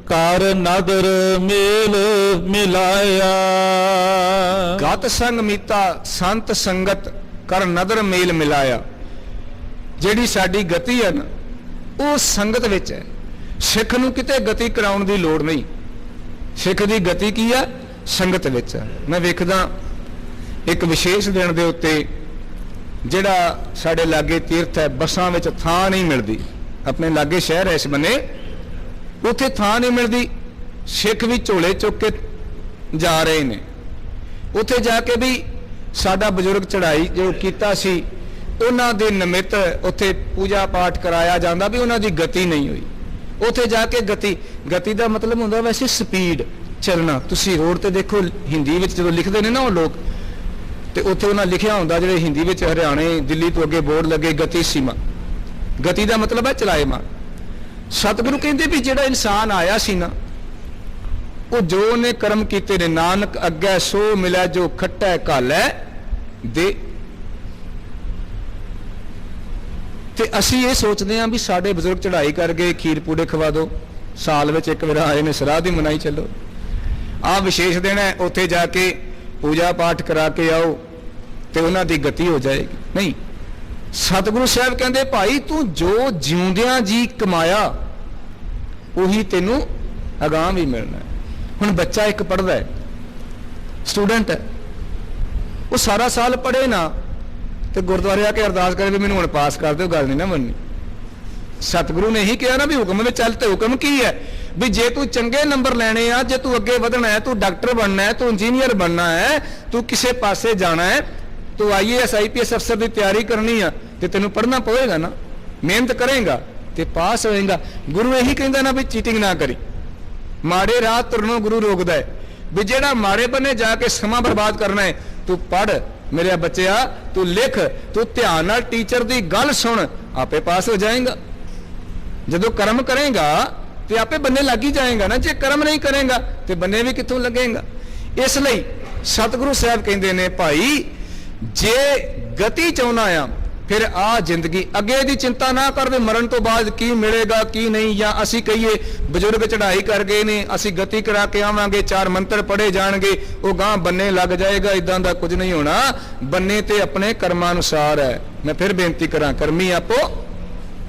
ਕਰ ਨਦਰ ਮੇਲ ਮਿਲਾਇਆ। ਗਤ ਸੰਗ ਮੀਤਾ ਸੰਤ ਸੰਗਤ, ਕਰ ਨਦਰ ਮੇਲ ਮਿਲਾਇਆ। ਜਿਹੜੀ ਸਾਡੀ ਗਤੀ ਹੈ ਨਾ, ਉਹ ਸੰਗਤ ਵਿੱਚ ਹੈ। ਸਿੱਖ ਨੂੰ ਕਿਤੇ ਗਤੀ ਕਰਾਉਣ ਦੀ ਲੋੜ ਨਹੀਂ, ਸਿੱਖ ਦੀ ਗਤੀ ਕੀ ਹੈ? ਸੰਗਤ ਵਿੱਚ। ਮੈਂ ਵੇਖਦਾ ਇੱਕ ਵਿਸ਼ੇਸ਼ ਦਿਨ ਦੇ ਉੱਤੇ, ਜਿਹੜਾ ਸਾਡੇ ਲਾਗੇ ਤੀਰਥ ਹੈ, ਬੱਸਾਂ ਵਿੱਚ ਥਾਂ ਨਹੀਂ ਮਿਲਦੀ, ਆਪਣੇ ਲਾਗੇ ਸ਼ਹਿਰ ਹੈ ਇਸ ਬੰਨੇ, ਉੱਥੇ ਥਾਂ ਨਹੀਂ ਮਿਲਦੀ, ਸਿੱਖ ਵੀ ਝੋਲੇ ਚੁੱਕ ਕੇ ਜਾ ਰਹੇ ਨੇ। ਉੱਥੇ ਜਾ ਕੇ ਵੀ ਸਾਡਾ ਬਜ਼ੁਰਗ ਚੜ੍ਹਾਈ ਜੋ ਕੀਤਾ ਸੀ, ਉਹਨਾਂ ਦੇ ਨਿਮਿਤ ਉੱਥੇ ਪੂਜਾ ਪਾਠ ਕਰਾਇਆ ਜਾਂਦਾ, ਵੀ ਉਹਨਾਂ ਦੀ ਗਤੀ ਨਹੀਂ ਹੋਈ। ਉੱਥੇ ਜਾ ਕੇ ਗਤੀ ਦਾ ਮਤਲਬ ਹੁੰਦਾ ਵੈਸੇ ਸਪੀਡ, ਚੱਲਣਾ। ਤੁਸੀਂ ਰੋਡ ਤੇ ਦੇਖੋ, ਹਿੰਦੀ ਵਿੱਚ ਜਦੋਂ ਲਿਖਦੇ ਨੇ ਨਾ ਉਹ ਲੋਕ, ਤੇ ਉੱਥੇ ਉਹਨਾਂ ਲਿਖਿਆ ਹੁੰਦਾ, ਜਿਹੜੇ ਹਿੰਦੀ ਵਿੱਚ ਹਰਿਆਣੇ ਦਿੱਲੀ ਤੋਂ ਅੱਗੇ ਬੋਰਡ ਲੱਗੇ, ਗਤੀ ਸੀਮਾ। ਗਤੀ ਦਾ ਮਤਲਬ ਹੈ ਚਲਾਏਮਾਨ। ਸਤਿਗੁਰੂ ਕਹਿੰਦੇ ਵੀ ਜਿਹੜਾ ਇਨਸਾਨ ਆਇਆ ਸੀ ਨਾ, ਉਹ ਜੋ ਉਹਨੇ ਕਰਮ ਕੀਤੇ ਨੇ, ਨਾਨਕ ਅੱਗੇ ਸੋ ਮਿਲਿਆ ਜੋ ਖੱਟੈ ਘਾਲੈ ਦੇ। ਤੇ ਅਸੀਂ ਇਹ ਸੋਚਦੇ ਹਾਂ ਵੀ ਸਾਡੇ ਬਜ਼ੁਰਗ ਚੜ੍ਹਾਈ ਕਰ ਗਏ, ਖੀਰ ਪੂੜੇ ਖਵਾ ਦਿਓ, ਸਾਲ ਵਿੱਚ ਇੱਕ ਵਾਰ ਆਏ ਨੇ, ਸਰਾਧ ਦੀ ਮਨਾਈ ਚੱਲੋ, ਆਹ ਵਿਸ਼ੇਸ਼ ਦਿਨ ਹੈ, ਉੱਥੇ ਜਾ ਕੇ ਪੂਜਾ ਪਾਠ ਕਰਾ ਕੇ ਆਓ ਤੇ ਉਹਨਾਂ ਦੀ ਗਤੀ ਹੋ ਜਾਏਗੀ। ਨਹੀਂ, ਸਤਿਗੁਰੂ ਸਾਹਿਬ ਕਹਿੰਦੇ, ਭਾਈ ਤੂੰ ਜੋ ਜਿਉਂਦਿਆਂ ਜੀ ਕਮਾਇਆ ਉਹੀ ਤੈਨੂੰ ਅਗਾਂਹ ਵੀ ਮਿਲਣਾ ਹੈ। ਹੁਣ ਬੱਚਾ ਇੱਕ ਪੜ੍ਹਦਾ ਹੈ, ਸਟੂਡੈਂਟ ਹੈ, ਉਹ ਸਾਰਾ ਸਾਲ ਪੜ੍ਹੇ ਨਾ ਤੇ ਗੁਰਦੁਆਰੇ ਆ ਕੇ ਅਰਦਾਸ ਕਰੇ ਵੀ ਮੈਨੂੰ ਹੁਣ ਪਾਸ ਕਰ ਦਿਓ, ਗੱਲ ਨਹੀਂ ਨਾ ਮੰਨਣੀ। ਸਤਿਗੁਰੂ ਨੇ ਇਹੀ ਕਿਹਾ ਨਾ ਵੀ ਹੁਕਮ ਵਿੱਚ ਚੱਲ। ਤੇ ਹੁਕਮ ਕੀ ਹੈ ਵੀ ਜੇ ਤੂੰ ਚੰਗੇ ਨੰਬਰ ਲੈਣੇ ਆ, ਜੇ ਤੂੰ ਅੱਗੇ ਵਧਣਾ ਹੈ, ਤੂੰ ਡਾਕਟਰ ਬਣਨਾ ਹੈ, ਤੂੰ ਇੰਜੀਨੀਅਰ ਬਣਨਾ ਹੈ, ਤੂੰ ਕਿਸੇ ਪਾਸੇ ਜਾਣਾ ਹੈ, ਤੂੰ IAS IPS ਅਫਸਰ ਦੀ ਤਿਆਰੀ ਕਰਨੀ ਆ, ਤੇ ਤੈਨੂੰ ਪੜ੍ਹਨਾ ਪਵੇਗਾ ਨਾ, ਮਿਹਨਤ ਕਰੇਗਾ ਤੇ ਪਾਸ ਹੋਏਗਾ। ਗੁਰੂ ਇਹੀ ਕਹਿੰਦਾ ਨਾ ਵੀ ਚੀਟਿੰਗ ਨਾ ਕਰੀ, ਮਾੜੇ ਰਾਹ ਤੁਰਨੋਂ ਗੁਰੂ ਰੋਕਦਾ ਹੈ ਵੀ ਜਿਹੜਾ ਮਾੜੇ ਬੰਨੇ ਜਾ ਕੇ ਸਮਾਂ ਬਰਬਾਦ ਕਰਨਾ ਹੈ, ਤੂੰ ਪੜ੍ਹ ਮੇਰੇ ਬੱਚਿਆ, ਤੂੰ ਲਿਖ, ਤੂੰ ਧਿਆਨ ਨਾਲ ਟੀਚਰ ਦੀ ਗੱਲ ਸੁਣ, ਆਪੇ ਪਾਸ ਹੋ ਜਾਏਗਾ। ਜਦੋਂ ਕਰਮ ਕਰੇਗਾ ਤੇ ਆਪੇ ਬੰਨੇ ਲੱਗ ਹੀ ਜਾਏਗਾ ਨਾ, ਜੇ ਕਰਮ ਨਹੀਂ ਕਰੇਗਾ ਤੇ ਬੰਨੇ ਵੀ ਕਿੱਥੋਂ ਲੱਗੇਗਾ। ਇਸ ਲਈ ਸਤਿਗੁਰੂ ਸਾਹਿਬ ਕਹਿੰਦੇ ਨੇ ਭਾਈ ਜੇ ਗਤੀ ਚਾਹੁੰਦਾ ਆ ਫਿਰ ਆ ਜ਼ਿੰਦਗੀ ਅੱਗੇ ਦੀ ਚਿੰਤਾ ਨਾ ਕਰ ਵੀ ਮਰਨ ਤੋਂ ਬਾਅਦ ਕੀ ਮਿਲੇਗਾ ਕੀ ਨਹੀਂ, ਜਾਂ ਅਸੀਂ ਕਹੀਏ ਬਜ਼ੁਰਗ ਚੜ੍ਹਾਈ ਕਰ ਗਏ ਨੇ ਅਸੀਂ ਗਤੀ ਕਰਾ ਕੇ ਆਵਾਂਗੇ, 4 ਮੰਤਰ ਪੜ੍ਹੇ ਜਾਣਗੇ, ਉਹ ਗਾਂ ਬੰਨੇ ਲੱਗ ਜਾਏਗਾ। ਇਦਾਂ ਦਾ ਕੁਝ ਨਹੀਂ ਹੋਣਾ, ਬੰਨੇ ਤੇ ਆਪਣੇ ਕਰਮਾਂ ਅਨੁਸਾਰ ਹੈ। ਮੈਂ ਫਿਰ ਬੇਨਤੀ ਕਰਾਂ, ਕਰਮੀ ਆਪੋ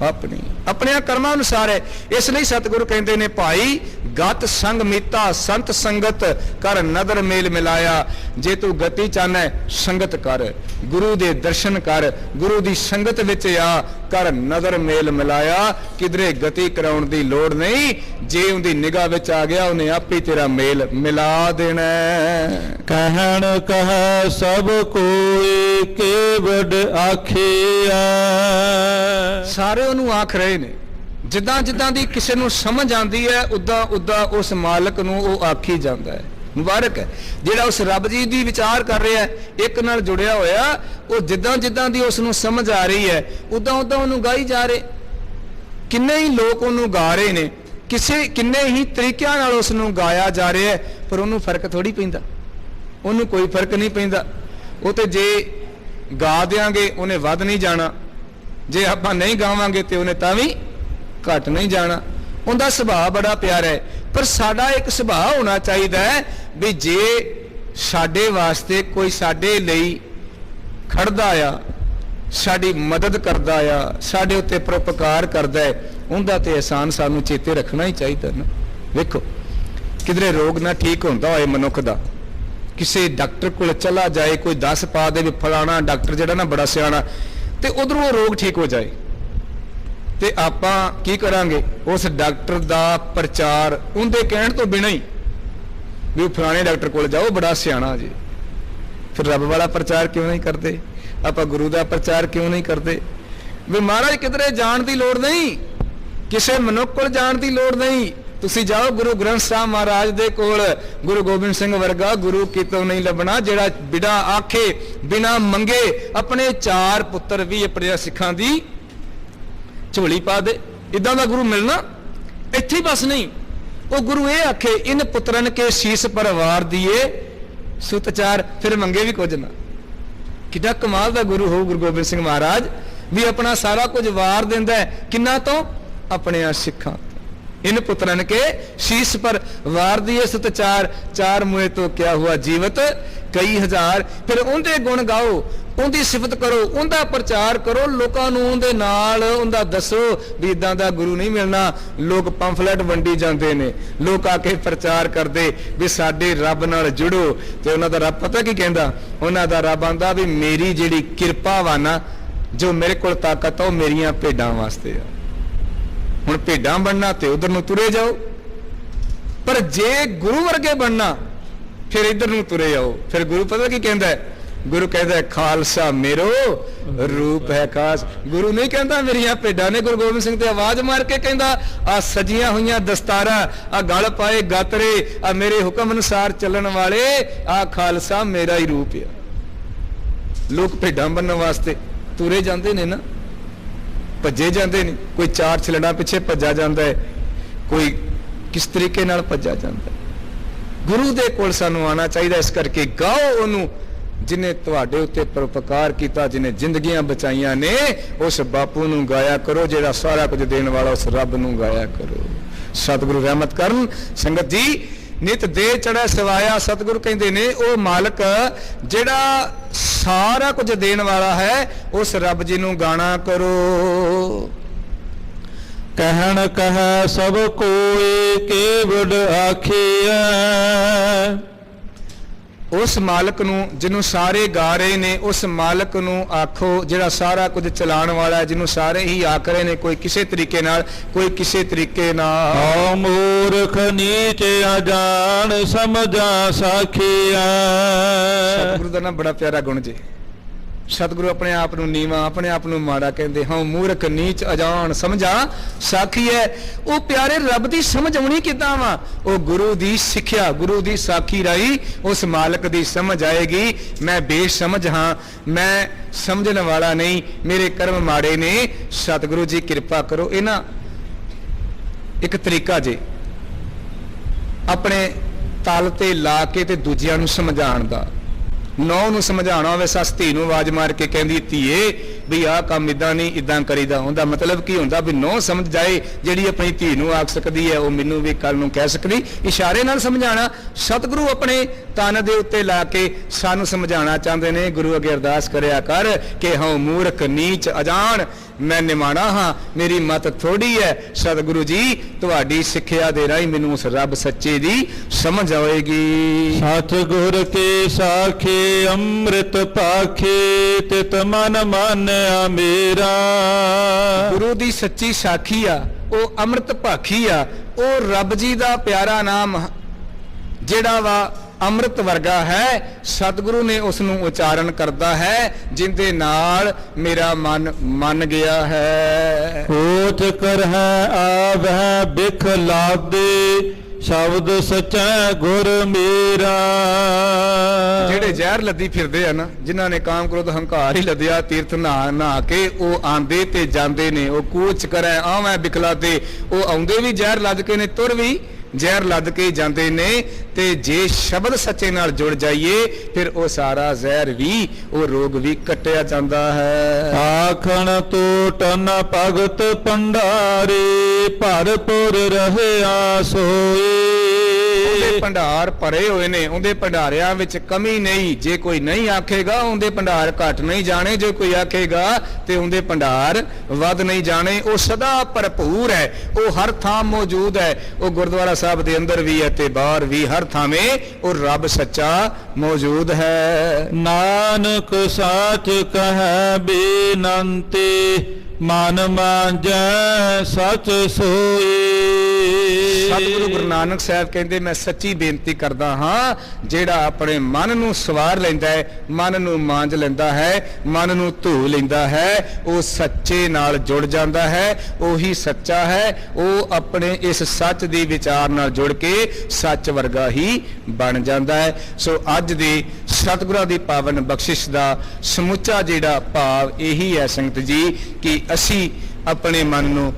ਆਪਣੀ, ਆਪਣੇ ਕਰਮਾਂ ਅਨੁਸਾਰ ਹੈ। ਇਸ ਲਈ ਸਤਿਗੁਰੂ ਕਹਿੰਦੇ ਨੇ ਭਾਈ ਗਤ ਸੰਗ ਮੀਤਾ ਸੰਤ ਸੰਗਤ ਕਰ ਨਦਰ ਮੇਲ ਮਿਲਾਇਆ। ਜੇ ਤੂੰ ਗਤੀ ਚਾਹਨਾ ਸੰਗਤ ਕਰ, ਗੁਰੂ ਦੇ ਦਰਸ਼ਨ ਕਰ, ਗੁਰੂ ਦੀ ਸੰਗਤ ਵਿੱਚ ਆ, ਕਰ ਨਦਰ ਮੇਲ ਮਿਲਾਇਆ। ਕਿਧਰੇ ਗਤੀ ਕਰਾਉਣ ਦੀ ਲੋੜ ਨਹੀਂ, ਜੇ ਉਹਦੀ ਨਿਗਾਹ ਵਿੱਚ ਆ ਗਿਆ ਉਹਨੇ ਆਪੇ ਤੇਰਾ ਮੇਲ ਮਿਲਾ ਦੇਣਾ। ਕਹਿਣ ਕਹੈ ਸਭ ਕੋਈ ਕੇਵਡ ਆਖਿਆ। ਸਾਰੇ ਉਹਨੂੰ ਆਖ ਰਹੇ ਨੇ, ਜਿੱਦਾਂ ਜਿੱਦਾਂ ਦੀ ਕਿਸੇ ਨੂੰ ਸਮਝ ਆਉਂਦੀ ਹੈ ਉਦਾਂ ਉਦਾਂ ਉਸ ਮਾਲਕ ਨੂੰ ਉਹ ਆਖੀ ਜਾਂਦਾ ਹੈ। ਮੁਬਾਰਕ ਹੈ ਜਿਹੜਾ ਉਸ ਰੱਬ ਜੀ ਦੀ ਵਿਚਾਰ ਕਰ ਰਿਹਾ, ਇੱਕ ਨਾਲ ਜੁੜਿਆ ਹੋਇਆ, ਉਹ ਜਿੱਦਾਂ ਜਿੱਦਾਂ ਦੀ ਉਸ ਨੂੰ ਸਮਝ ਆ ਰਹੀ ਹੈ ਉਦਾਂ ਉਦਾਂ ਉਹਨੂੰ ਗਾਈ ਜਾ ਰਹੇ। ਕਿੰਨੇ ਹੀ ਲੋਕ ਉਹਨੂੰ ਗਾ ਰਹੇ ਨੇ, ਕਿੰਨੇ ਹੀ ਤਰੀਕਿਆਂ ਨਾਲ ਉਸ ਨੂੰ ਗਾਇਆ ਜਾ ਰਿਹਾ ਹੈ, ਪਰ ਉਹਨੂੰ ਫਰਕ ਥੋੜੀ ਪੈਂਦਾ, ਉਹਨੂੰ ਕੋਈ ਫਰਕ ਨਹੀਂ ਪੈਂਦਾ। ਉਹ ਤੇ ਜੇ ਗਾ ਦਿਆਂਗੇ ਉਹਨੇ ਵੱਧ ਨਹੀਂ ਜਾਣਾ, ਜੇ ਆਪਾਂ ਨਹੀਂ ਗਾਵਾਂਗੇ ਤੇ ਉਹਨੇ ਤਾਂ ਵੀ ਘਟ ਨਹੀਂ ਜਾਣਾ। ਉਹਦਾ ਸੁਭਾਅ ਬੜਾ ਪਿਆਰਾ ਹੈ, ਪਰ ਸਾਡਾ ਇੱਕ ਸੁਭਾਅ ਹੋਣਾ ਚਾਹੀਦਾ ਹੈ ਵੀ ਜੇ ਸਾਡੇ ਵਾਸਤੇ ਕੋਈ ਸਾਡੇ ਲਈ ਖੜਦਾ ਆ, ਸਾਡੀ ਮਦਦ ਕਰਦਾ ਆ, ਸਾਡੇ ਉੱਤੇ ਪਰਉਪਕਾਰ ਕਰਦਾ ਹੈ, ਉਹਦਾ ਤੇ ਅਹਿਸਾਨ ਸਾਨੂੰ ਚੇਤੇ ਰੱਖਣਾ ਹੀ ਚਾਹੀਦਾ ਨਾ। ਵੇਖੋ ਕਿਧਰੇ ਰੋਗ ਨਾ ਠੀਕ ਹੁੰਦਾ ਹੋਏ ਮਨੁੱਖ ਦਾ, ਕਿਸੇ ਡਾਕਟਰ ਕੋਲ ਚਲਾ ਜਾਏ, ਕੋਈ ਦੱਸ ਪਾ ਦੇ ਵੀ ਫਲਾਣਾ ਡਾਕਟਰ ਜਿਹੜਾ ਨਾ ਬੜਾ ਸਿਆਣਾ, ਤੇ ਉਧਰੋਂ ਉਹ ਰੋਗ ਠੀਕ ਹੋ ਜਾਏ, ਤੇ ਆਪਾਂ ਕੀ ਕਰਾਂਗੇ ਉਸ ਡਾਕਟਰ ਦਾ ਪ੍ਰਚਾਰ ਉਹਦੇ ਕਹਿਣ ਤੋਂ ਬਿਨਾਂ ਹੀ ਵੀ ਫਲਾਣੇ ਡਾਕਟਰ ਕੋਲ ਜਾਓ ਬੜਾ ਸਿਆਣਾ ਜੀ। ਫਿਰ ਰੱਬ ਵਾਲਾ ਪ੍ਰਚਾਰ ਕਿਉਂ ਨਹੀਂ ਕਰਦੇ, ਆਪਾਂ ਗੁਰੂ ਦਾ ਪ੍ਰਚਾਰ ਕਿਉਂ ਨਹੀਂ ਕਰਦੇ ਵੀ ਮਹਾਰਾਜ ਕਿਧਰੇ ਜਾਣ ਦੀ ਲੋੜ ਨਹੀਂ, ਕਿਸੇ ਮਨੁੱਖ ਕੋਲ ਜਾਣ ਦੀ ਲੋੜ ਨਹੀਂ, ਤੁਸੀਂ ਜਾਓ ਗੁਰੂ ਗ੍ਰੰਥ ਸਾਹਿਬ ਮਹਾਰਾਜ ਦੇ ਕੋਲ। ਗੁਰੂ ਗੋਬਿੰਦ ਸਿੰਘ ਵਰਗਾ ਗੁਰੂ ਕਿਤੋਂ ਨਹੀਂ ਲੱਭਣਾ ਜਿਹੜਾ ਬਿਨਾਂ ਆਖੇ ਬਿਨਾਂ ਮੰਗੇ ਆਪਣੇ 4 ਪੁੱਤਰ ਵੀ ਆਪਣੇ ਸਿੱਖਾਂ ਦੀ ਝੋਲੀ ਪਾ ਦੇ। ਇਦਾਂ ਦਾ ਗੁਰੂ ਮਿਲਣਾ ਇੱਥੇ ਹੀ ਬਸ ਨਹੀਂ, ਉਹ ਗੁਰੂ ਇਹ ਆਖੇ ਇਨ ਪੁੱਤਰਨ ਕੇ ਸੀਸ ਪਰਵਾਰ ਦੀਏ ਸੁਤਚਾਰ, ਫਿਰ ਮੰਗੇ ਵੀ ਕੁਝ ਨਾ। ਕਿੰਨਾ ਕਮਾਲ ਦਾ ਗੁਰੂ ਹੋ ਗੁਰੂ ਗੋਬਿੰਦ ਸਿੰਘ ਮਹਾਰਾਜ, ਵੀ ਆਪਣਾ ਸਾਰਾ ਕੁਝ ਵਾਰ ਦਿੰਦਾ ਹੈ ਕਿੰਨਾ ਤੋਂ, ਆਪਣੇ ਸਿੱਖਾਂ। इन पुत्रन के शीश पर वार दिए सतचार, 4 मुए तो क्या हुआ जीवत कई हजार। फिर उनके गुण गाओ, उनकी सिफत करो, उनका प्रचार करो, लोगों नूं उनदे नाल उनदा दसो भी इदां दा गुरु नहीं मिलना। लोग पंफलेट वंडी जाते ने, लोग आके प्रचार करते भी साडे रब नाल जुड़ो, ते उन्हां दा रब पता की कहंदा, उन्हां दा रब आंदा भी मेरी जिहड़ी किरपा वा ना, जो मेरे कोल ताकत आ मेरियां भेडां वास्ते आ। ਹੁਣ ਭੇਡਾਂ ਬਣਨਾ ਤੇ ਉਧਰ ਨੂੰ ਤੁਰੇ ਜਾਓ, ਪਰ ਜੇ ਗੁਰੂ ਵਰਗੇ ਬਣਨਾ ਫਿਰ ਇਧਰ ਨੂੰ ਤੁਰੇ ਜਾਓ। ਫਿਰ ਗੁਰੂ ਪਤਾ ਕੀ ਕਹਿੰਦਾ ਹੈ, ਗੁਰੂ ਕਹਿੰਦਾ ਖਾਲਸਾ ਮੇਰੋ ਰੂਪ ਹੈ ਖਾਸ। ਗੁਰੂ ਨਹੀਂ ਕਹਿੰਦਾ ਮੇਰੀਆਂ ਭੇਡਾਂ ਨੇ, ਗੁਰੂ ਗੋਬਿੰਦ ਸਿੰਘ ਤੇ ਆਵਾਜ਼ ਮਾਰ ਕੇ ਕਹਿੰਦਾ ਆ ਸਜੀਆਂ ਹੋਈਆਂ ਦਸਤਾਰਾਂ, ਆ ਗਲ ਪਾਏ ਗਾਤਰੇ, ਆ ਮੇਰੇ ਹੁਕਮ ਅਨੁਸਾਰ ਚੱਲਣ ਵਾਲੇ, ਆ ਖਾਲਸਾ ਮੇਰਾ ਹੀ ਰੂਪ ਆ। ਲੋਕ ਭੇਡਾਂ ਬਣਨ ਵਾਸਤੇ ਤੁਰੇ ਜਾਂਦੇ ਨੇ ਨਾ, ਭੱਜੇ ਜਾਂਦੇ ਨੇ, ਕੋਈ 4 ਛਲਣਾ ਪਿੱਛੇ ਭੱਜਾ ਜਾਂਦਾ ਹੈ, ਕੋਈ ਕਿਸ ਤਰੀਕੇ ਨਾਲ ਭੱਜਾ ਜਾਂਦਾ ਹੈ। ਗੁਰੂ ਦੇ ਕੋਲ ਸਾਨੂੰ ਆਉਣਾ ਚਾਹੀਦਾ। ਇਸ ਕਰਕੇ ਗਾਓ ਉਹਨੂੰ ਜਿਨੇ ਤੁਹਾਡੇ ਉੱਤੇ ਪਰਉਪਕਾਰ ਕੀਤਾ, ਜਿਨੇ ਜ਼ਿੰਦਗੀਆਂ ਬਚਾਈਆਂ ਨੇ, ਉਸ ਬਾਪੂ ਨੂੰ ਗਾਇਆ ਕਰੋ, ਜਿਹੜਾ ਸਾਰਾ ਕੁਝ ਦੇਣ ਵਾਲਾ, ਉਸ ਰੱਬ ਨੂੰ ਗਾਇਆ ਕਰੋ। ਸਤਿਗੁਰੂ ਰਹਿਮਤ ਕਰਨ। ਸੰਗਤ ਜੀ ਨਿਤ ਦੇ ਚੜ੍ਹਿਆ ਸਵਾਇਆ, ਸਤਿਗੁਰੂ ਕਹਿੰਦੇ ਨੇ ਉਹ ਮਾਲਕ ਜਿਹੜਾ ਸਾਰਾ ਕੁਝ ਦੇਣ ਵਾਲਾ ਹੈ, ਉਸ ਰੱਬ ਜੀ ਨੂੰ ਗਾਣਾ ਕਰੋ। ਕਹਿਣ ਕਹੈ ਸਭ ਕੋਈ ਕੇਵਡ ਆਖਿਆ। ਉਸ ਮਾਲਕ ਨੂੰ ਜਿਹਨੂੰ ਸਾਰੇ ਗਾ ਰਹੇ ਨੇ, ਉਸ ਮਾਲਕ ਨੂੰ ਆਖੋ ਜਿਹੜਾ ਸਾਰਾ ਕੁਝ ਚਲਾਉਣ ਵਾਲਾ ਹੈ, ਜਿਹਨੂੰ ਸਾਰੇ ਹੀ ਆਖ ਰਹੇ ਨੇ, ਕੋਈ ਕਿਸੇ ਤਰੀਕੇ ਨਾਲ, ਕੋਈ ਕਿਸੇ ਤਰੀਕੇ ਨਾਲ। ਹਉ ਮੂਰਖ ਨੀਚ ਅਜਾਣ ਸਮਝਾ ਸਾਖੀਐ। ਸਤਿਗੁਰੂ ਦਾ ਨਾ ਬੜਾ ਪਿਆਰਾ ਗੁਣ ਜੇ। ਸਤਿਗੁਰੂ ਆਪਣੇ ਆਪ ਨੂੰ ਨੀਵਾਂ, ਆਪਣੇ ਆਪ ਨੂੰ ਮਾੜਾ ਕਹਿੰਦੇ। ਹਾਂ ਮੂਰਖ ਨੀਚ ਅਜਾਣ ਸਮਝਾ ਸਾਖੀ ਹੈ। ਉਹ ਪਿਆਰੇ ਰੱਬ ਦੀ ਸਮਝ ਆਉਣੀ ਕਿੱਦਾਂ ਵਾ? ਉਹ ਗੁਰੂ ਦੀ ਸਿੱਖਿਆ, ਗੁਰੂ ਦੀ ਸਾਖੀ ਰਾਹੀਂ ਉਸ ਮਾਲਕ ਦੀ ਸਮਝ ਆਏਗੀ। ਮੈਂ ਬੇਸਮਝ ਹਾਂ, ਮੈਂ ਸਮਝਣ ਵਾਲਾ ਨਹੀਂ, ਮੇਰੇ ਕਰਮ ਮਾੜੇ ਨੇ, ਸਤਿਗੁਰੂ ਜੀ ਕਿਰਪਾ ਕਰੋ। ਇਹ ਨਾ ਇੱਕ ਤਰੀਕਾ ਜੇ ਆਪਣੇ ਤਲ ਤੇ ਲਾ ਕੇ ਤੇ ਦੂਜਿਆਂ ਨੂੰ ਸਮਝਾਉਣ ਦਾ। ਨੌ ਨੂੰ ਸਮਝਾਉਣਾ ਹੋਵੇ, ਸੱਸ ਧੀ ਨੂੰ ਆਵਾਜ਼ ਮਾਰ ਕੇ ਕਹਿੰਦੀ ਧੀਏ ਵੀ ਆਹ ਕੰਮ ਇਦਾਂ ਨਹੀਂ, ਇਦਾਂ ਕਰੀਦਾ। ਉਹਦਾ ਮਤਲਬ ਕੀ ਹੁੰਦਾ? ਵੀ ਨੌ ਸਮਝ ਜਾਏ, ਜਿਹੜੀ ਆਪਣੀ ਧੀ ਨੂੰ ਆਖ ਸਕਦੀ ਹੈ ਉਹ ਮੈਨੂੰ ਵੀ ਕੱਲ ਨੂੰ ਕਹਿ ਸਕਦੀ। ਇਸ਼ਾਰੇ ਨਾਲ ਸਮਝਾਉਣਾ। ਸਤਿਗੁਰੂ ਆਪਣੇ ਤਨ ਦੇ ਉੱਤੇ ਲਾ ਕੇ ਸਾਨੂੰ ਸਮਝਾਉਣਾ ਚਾਹੁੰਦੇ ਨੇ। ਗੁਰੂ ਅੱਗੇ ਅਰਦਾਸ ਕਰਿਆ ਕਰ ਕਿ ਹਾਂ ਮੂਰਖ ਨੀਚ ਅਜਾਣ, ਮੈਂ ਨਿਮਾਣਾ ਹਾਂ, ਮੇਰੀ ਮਤ ਥੋੜੀ ਹੈ। ਸਤਿਗੁਰੂ ਜੀ ਤੁਹਾਡੀ ਸਿੱਖਿਆ ਦੇ ਰਾਹੀਂ ਮੈਨੂੰ ਉਸ ਰੱਬ ਸੱਚੇ ਦੀ ਸਮਝ ਆਵੇਗੀ। ਸਤਿਗੁਰ ਕੇ ਸਾਖੇ ਅੰਮ੍ਰਿਤ ਪਾਖੇ ਤਿਤ ਮਨ ਮਾਨਿਆ ਮੇਰਾ। ਗੁਰੂ ਦੀ ਸੱਚੀ ਸਾਖੀ ਆ, ਉਹ ਅੰਮ੍ਰਿਤ ਭਾਖੀ ਆ। ਉਹ ਰੱਬ ਜੀ ਦਾ ਪਿਆਰਾ ਨਾਮ ਜਿਹੜਾ ਵਾ ਅੰਮ੍ਰਿਤ ਵਰਗਾ ਹੈ। ਸਤਿਗੁਰੂ ਨੇ ਉਸ ਨੂੰ ਉਚਾਰਨ ਕਰਦਾ ਹੈ, ਜਿੰਦੇ ਨਾਲ ਮੇਰਾ ਮਨ ਮੰਨ ਗਿਆ ਹੈ। ਕੋਚ ਕਰ ਹੈ ਆਵੈ ਬਿਖ ਲਾਦੇ ਸ਼ਬਦ ਸਚੈ ਗੁਰ ਮੇਰਾ। ਜਿਹੜੇ ਜ਼ਹਿਰ ਲੱਦੀ ਫਿਰਦੇ ਆ ਨਾ, ਜਿਨ੍ਹਾਂ ਨੇ ਕਾਮ ਕ੍ਰੋਧ ਹੰਕਾਰ ਹੀ ਲੱਦਿਆ, ਤੀਰਥ ਨਹਾ ਕੇ ਉਹ ਆਂਦੇ ਤੇ ਜਾਂਦੇ ਨੇ। ਉਹ ਕੂਚ ਕਰੈ ਆਵੈ ਬਿਖਲਾ ਤੇ, ਉਹ ਆਉਂਦੇ ਵੀ ਜ਼ਹਿਰ ਲੱਦ ਕੇ ਨੇ, ਤੁਰ ਵੀ ਜ਼ਹਿਰ ਲੱਦ ਕੇ ਜਾਂਦੇ ਨੇ। ਤੇ ਜੇ ਸ਼ਬਦ ਸੱਚੇ ਨਾਲ ਜੁੜ ਜਾਈਏ ਫਿਰ ਉਹ ਸਾਰਾ ਜ਼ਹਿਰ ਵੀ, ਉਹ ਰੋਗ ਵੀ ਕੱਟਿਆ ਜਾਂਦਾ ਹੈ। ਆਖਣ ਟੋਟ ਨ ਭਗਤ ਭੰਡਾਰੇ ਭਰਪੁਰ ਰਹਿਆ ਸੋਏ। ਉਹਦੇ ਭੰਡਾਰ ਭਰੇ ਹੋਏ ਨੇ, ਉਹਦੇ ਭੰਡਾਰਿਆਂ ਵਿੱਚ ਕਮੀ ਨਹੀਂ। ਜੇ ਕੋਈ ਨਹੀਂ ਆਖੇਗਾ ਉਹਦੇ ਭੰਡਾਰ ਘਟ ਨਹੀਂ ਜਾਣੇ, ਜੇ ਕੋਈ ਆਖੇਗਾ ਤੇ ਉਹਦੇ ਭੰਡਾਰ ਵੱਧ ਨਹੀਂ ਜਾਣੇ। ਉਹ ਸਦਾ ਭਰਪੂਰ ਹੈ, ਉਹ ਹਰ ਥਾਂ ਮੌਜੂਦ ਹੈ। ਉਹ ਗੁਰਦੁਆਰਾ ਸਾਹਿਬ ਦੇ ਅੰਦਰ ਵੀ ਹੈ ਤੇ ਬਾਹਰ ਵੀ, ਹਰ ਥਾਵੇਂ ਉਹ ਰੱਬ ਸੱਚਾ ਮੌਜੂਦ ਹੈ। ਨਾਨਕ ਸਾਚ ਕਹੈ ਬੇਨੰਤੀ ਮਨ ਮਾਂਜੈ ਸਚ ਸੋਏ। ਸਤਿਗੁਰੂ ਗੁਰੂ ਨਾਨਕ ਸਾਹਿਬ ਕਹਿੰਦੇ ਮੈਂ ਸੱਚੀ ਬੇਨਤੀ ਕਰਦਾ ਹਾਂ, ਜਿਹੜਾ ਆਪਣੇ ਮਨ ਨੂੰ ਸਵਾਰ ਲੈਂਦਾ ਹੈ, ਮਨ ਨੂੰ ਮਾਂਜ ਲੈਂਦਾ ਹੈ, ਮਨ ਨੂੰ ਧੋ ਲੈਂਦਾ ਹੈ, ਉਹ ਸੱਚੇ ਨਾਲ ਜੁੜ ਜਾਂਦਾ ਹੈ। ਉਹੀ ਸੱਚਾ ਹੈ। ਉਹ ਆਪਣੇ ਇਸ ਸੱਚ ਦੀ ਵਿਚਾਰ ਨਾਲ ਜੁੜ ਕੇ ਸੱਚ ਵਰਗਾ ਹੀ ਬਣ ਜਾਂਦਾ ਹੈ। ਸੋ ਅੱਜ ਦੀ ਸਤਿਗੁਰਾਂ ਦੀ ਪਾਵਨ ਬਖਸ਼ਿਸ਼ ਦਾ ਸਮੁੱਚਾ ਜਿਹੜਾ ਭਾਵ ਇਹੀ ਹੈ ਸੰਗਤ ਜੀ, ਕਿ ਅਸੀਂ ਆਪਣੇ ਮਨ ਨੂੰ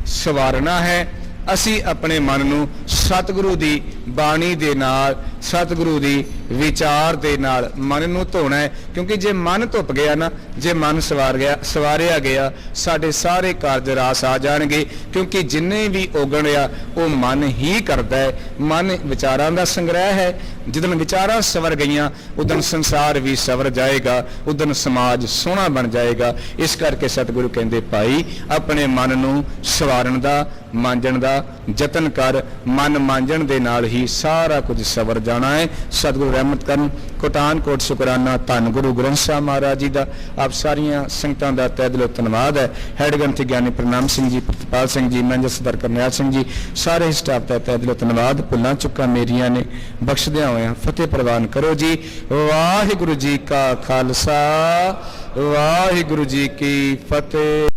ਸਵਾਰਨਾ ਹੈ। ਅਸੀਂ ਆਪਣੇ ਮਨ ਨੂੰ ਸਤਿਗੁਰੂ ਦੀ ਬਾਣੀ ਦੇ ਨਾਲ, ਸਤਿਗੁਰੂ ਦੀ ਵਿਚਾਰ ਦੇ ਨਾਲ ਮਨ ਨੂੰ ਧੋਣਾ ਹੈ। ਕਿਉਂਕਿ ਜੇ ਮਨ ਧੁੱਪ ਗਿਆ ਨਾ, ਜੇ ਮਨ ਸਵਾਰਿਆ ਗਿਆ, ਸਾਡੇ ਸਾਰੇ ਕਾਰਜ ਰਾਸ ਆ ਜਾਣਗੇ। ਕਿਉਂਕਿ ਜਿੰਨੇ ਵੀ ਔਗਣ ਆ ਉਹ ਮਨ ਹੀ ਕਰਦਾ ਹੈ। ਮਨ ਵਿਚਾਰਾਂ ਦਾ ਸੰਗ੍ਰਹਿ ਹੈ। ਜਿੱਦਣ ਵਿਚਾਰਾਂ ਸਵਰ ਗਈਆਂ ਉਦਣ ਸੰਸਾਰ ਵੀ ਸਵਰ ਜਾਏਗਾ, ਉਦਣ ਸਮਾਜ ਸੋਹਣਾ ਬਣ ਜਾਏਗਾ। ਇਸ ਕਰਕੇ ਸਤਿਗੁਰੂ ਕਹਿੰਦੇ ਭਾਈ ਆਪਣੇ ਮਨ ਨੂੰ ਸਵਾਰਨ ਦਾ, ਮਾਂਜਣ ਦਾ ਯਤਨ ਕਰ। ਮਨ ਮਾਂਜਣ ਦੇ ਨਾਲ ਹੀ ਸਾਰਾ ਕੁਝ ਸਵਰ ਜਾਣਾ ਹੈ। ਸਤਿਗੁਰੂ ਰਹਿਮਤ ਕਰਨ। ਕੋਟਾਨ ਕੋਟ ਸ਼ੁਕਰਾਨਾ ਧੰਨ ਗੁਰੂ ਗ੍ਰੰਥ ਸਾਹਿਬ ਮਹਾਰਾਜ ਜੀ ਦਾ। ਆਪ ਸਾਰੀਆਂ ਸੰਗਤਾਂ ਦਾ ਤਹਿ ਦਿਲੋਂ ਧੰਨਵਾਦ ਹੈ। ਹੈਡ ਗ੍ਰੰਥੀ ਗਿਆਨੀ ਪ੍ਰਣਾਮ ਸਿੰਘ ਜੀ, ਪ੍ਰਿਤਪਾਲ ਸਿੰਘ ਜੀ, ਮੈਨੇਜਰ ਸਰਦਾਰ ਕਰਨੈਲ ਸਿੰਘ ਜੀ, ਸਾਰੇ ਸਟਾਫ ਦਾ ਤਹਿ ਦਿਲੋਂ ਧੰਨਵਾਦ। ਭੁੱਲਾਂ ਚੁੱਕਾਂ ਮੇਰੀਆਂ ਨੇ ਬਖਸ਼ਦਿਆਂ ਹੋਇਆਂ ਫਤਿਹ ਪ੍ਰਵਾਨ ਕਰੋ ਜੀ। ਵਾਹਿਗੁਰੂ ਜੀ ਕਾ ਖਾਲਸਾ, ਵਾਹਿਗੁਰੂ ਜੀ ਕੀ ਫਤਿਹ।